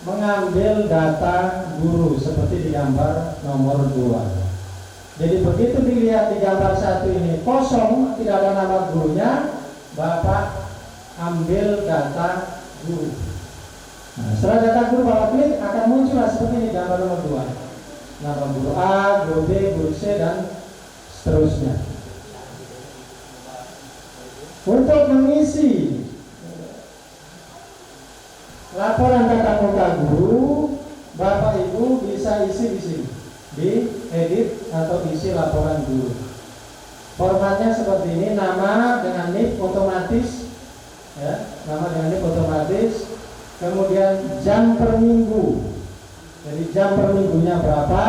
mengambil data guru seperti di gambar nomor 2. Jadi begitu dilihat di gambar 1 ini kosong, tidak ada nama gurunya, Bapak ambil data guru. Nah, setelah data guru Bapak klik, akan muncul seperti ini gambar nomor 2. Nama guru A, guru B, guru C, dan seterusnya. Untuk mengisi laporan tatap muka guru, Bapak Ibu bisa isi di sini, di edit atau isi laporan guru. Formatnya seperti ini, nama dengan NIP otomatis, ya, nama dengan NIP otomatis. Kemudian jam per minggu, Jadi jam per minggunya berapa,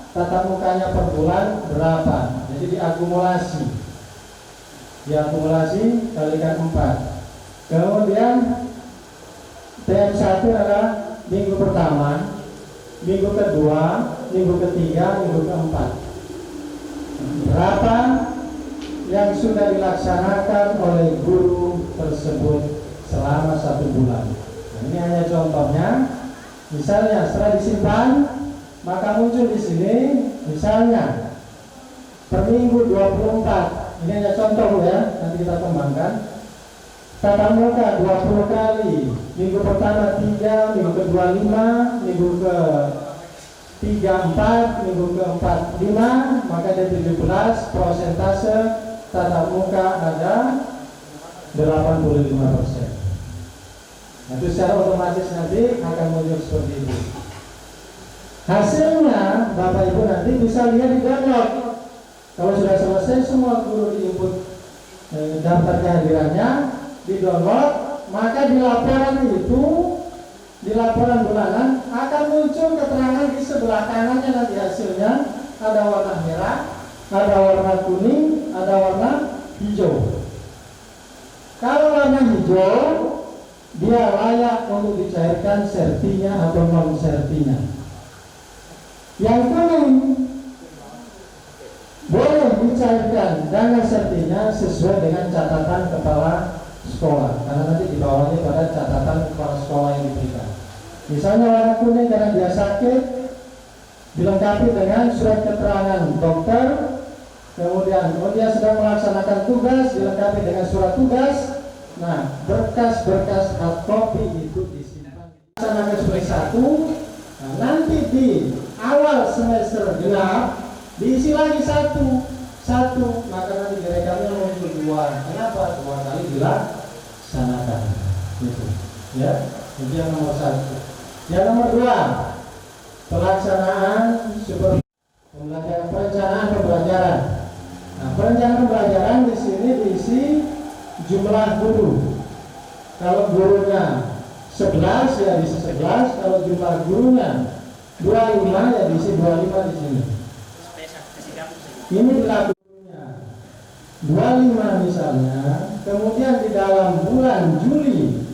tatap mukanya per bulan berapa. Jadi diakumulasi. Diakumulasi kalikan 4. Kemudian TM1 adalah minggu pertama, minggu kedua, minggu ketiga, minggu keempat. Berapa yang sudah dilaksanakan oleh guru tersebut selama 1 bulan. Nah, ini hanya contohnya. Misalnya setelah disimpan, maka muncul di sini, misalnya per minggu 24. Ini hanya contoh ya, nanti kita kembangkan. Tatap muka 20 kali. Minggu pertama 3, minggu kedua 5, minggu ke 3 4, minggu keempat 5, maka ada 17. Persentase tatap muka ada 85%. Nah, itu secara otomatis nanti akan muncul seperti itu. Hasilnya Bapak Ibu nanti bisa lihat di download. Kalau sudah selesai semua guru diinput daftar kehadirannya, di download, maka di laporan itu, di laporan bulanan akan muncul keterangan di sebelah kanannya nanti hasilnya ada warna merah, ada warna kuning, ada warna hijau. Kalau warna hijau, dia layak untuk dicairkan sertinya atau non sertinya. Yang kuning boleh dicairkan dana sertinya sesuai dengan catatan kepala sekolah, karena nanti di bawahnya pada catatan kepala sekolah yang diberikan. Misalnya warna kuning karena dia sakit, dilengkapi dengan surat keterangan dokter, kemudian dia sedang melaksanakan tugas, dilengkapi dengan surat tugas. Nah, berkas-berkas hard copy itu disimpan laksanakan sebagai 1. Nah, nanti di awal semester genap diisi lagi 1, maka nanti direkamnya muncul 2. Kenapa? 2 kali dilaksanakan. Gitu. Ya, itu yang nomor 1. Yang nomor 2, pelaksanaan perencanaan pembelajaran. Nah, perencanaan pembelajaran di sini diisi jumlah guru. Kalau gurunya 11 ya diisi 11, kalau jumlah gurunya 25 ya diisi 25 di sini. Ini dilakukannya 25 misalnya, kemudian di dalam bulan Juli,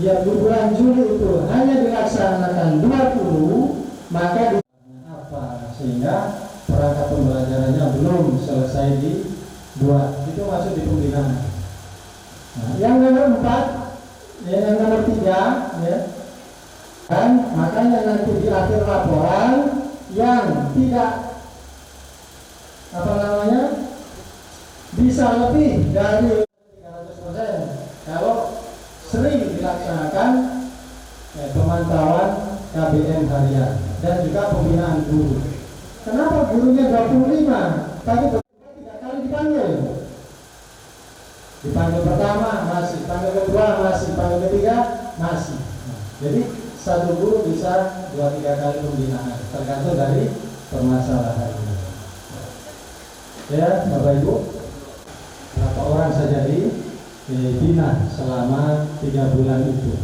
ya bulan Juli itu hanya dilaksanakan 20, maka apa? Sehingga perangkat pembelajarannya belum selesai dibuat. Itu masuk di pembinaan. Nah, yang nomor 4, yang nomor 3, ya. Dan makanya nanti di akhir laporan yang tidak bisa lebih dari 300% kalau sering dilaksanakan pemantauan KBM harian dan juga pembinaan guru. Kenapa gurunya 25 tapi 3 kali dipanggil? Dipanggil pertama masih, panggil kedua masih, panggil ketiga masih. Jadi satu guru bisa 2-3 kali pembinaan tergantung dari permasalahannya. Ya, Bapak Ibu, berapa orang saja dibina selama 3 bulan itu?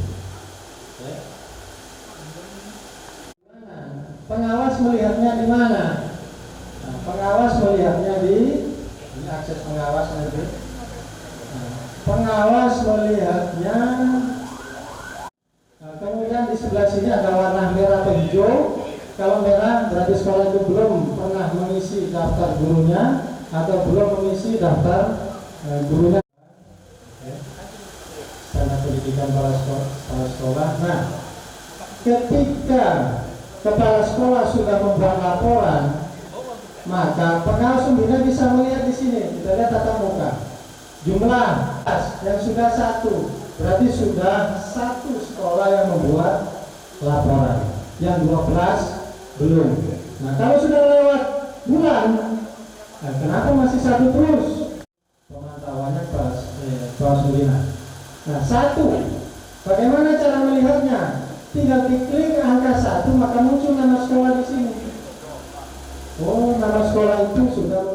Pengawas melihatnya di mana? Nah, pengawas melihatnya di akses pengawas nanti. Pengawas melihatnya. Nah, kemudian di sebelah sini ada warna merah atau hijau. Kalau merah berarti sekolah itu belum pernah mengisi daftar gurunya atau belum mengisi daftar gurunya. Standar pendidikan kepala sekolah. Nah, ketika kepala sekolah sudah membuat laporan, maka pengawas pembina bisa melihat di sini. Kita lihat tatap muka. Jumlah yang sudah 1, berarti sudah 1 sekolah yang membuat laporan. Yang 12 belum. Nah, kalau sudah lewat bulan, nah, kenapa masih 1 terus? Pemantauannya kelas pembina. Nah, 1. Bagaimana cara melihatnya? Tinggal diklik angka 1 maka muncul nama sekolah di sini. Oh, nama sekolah itu sudah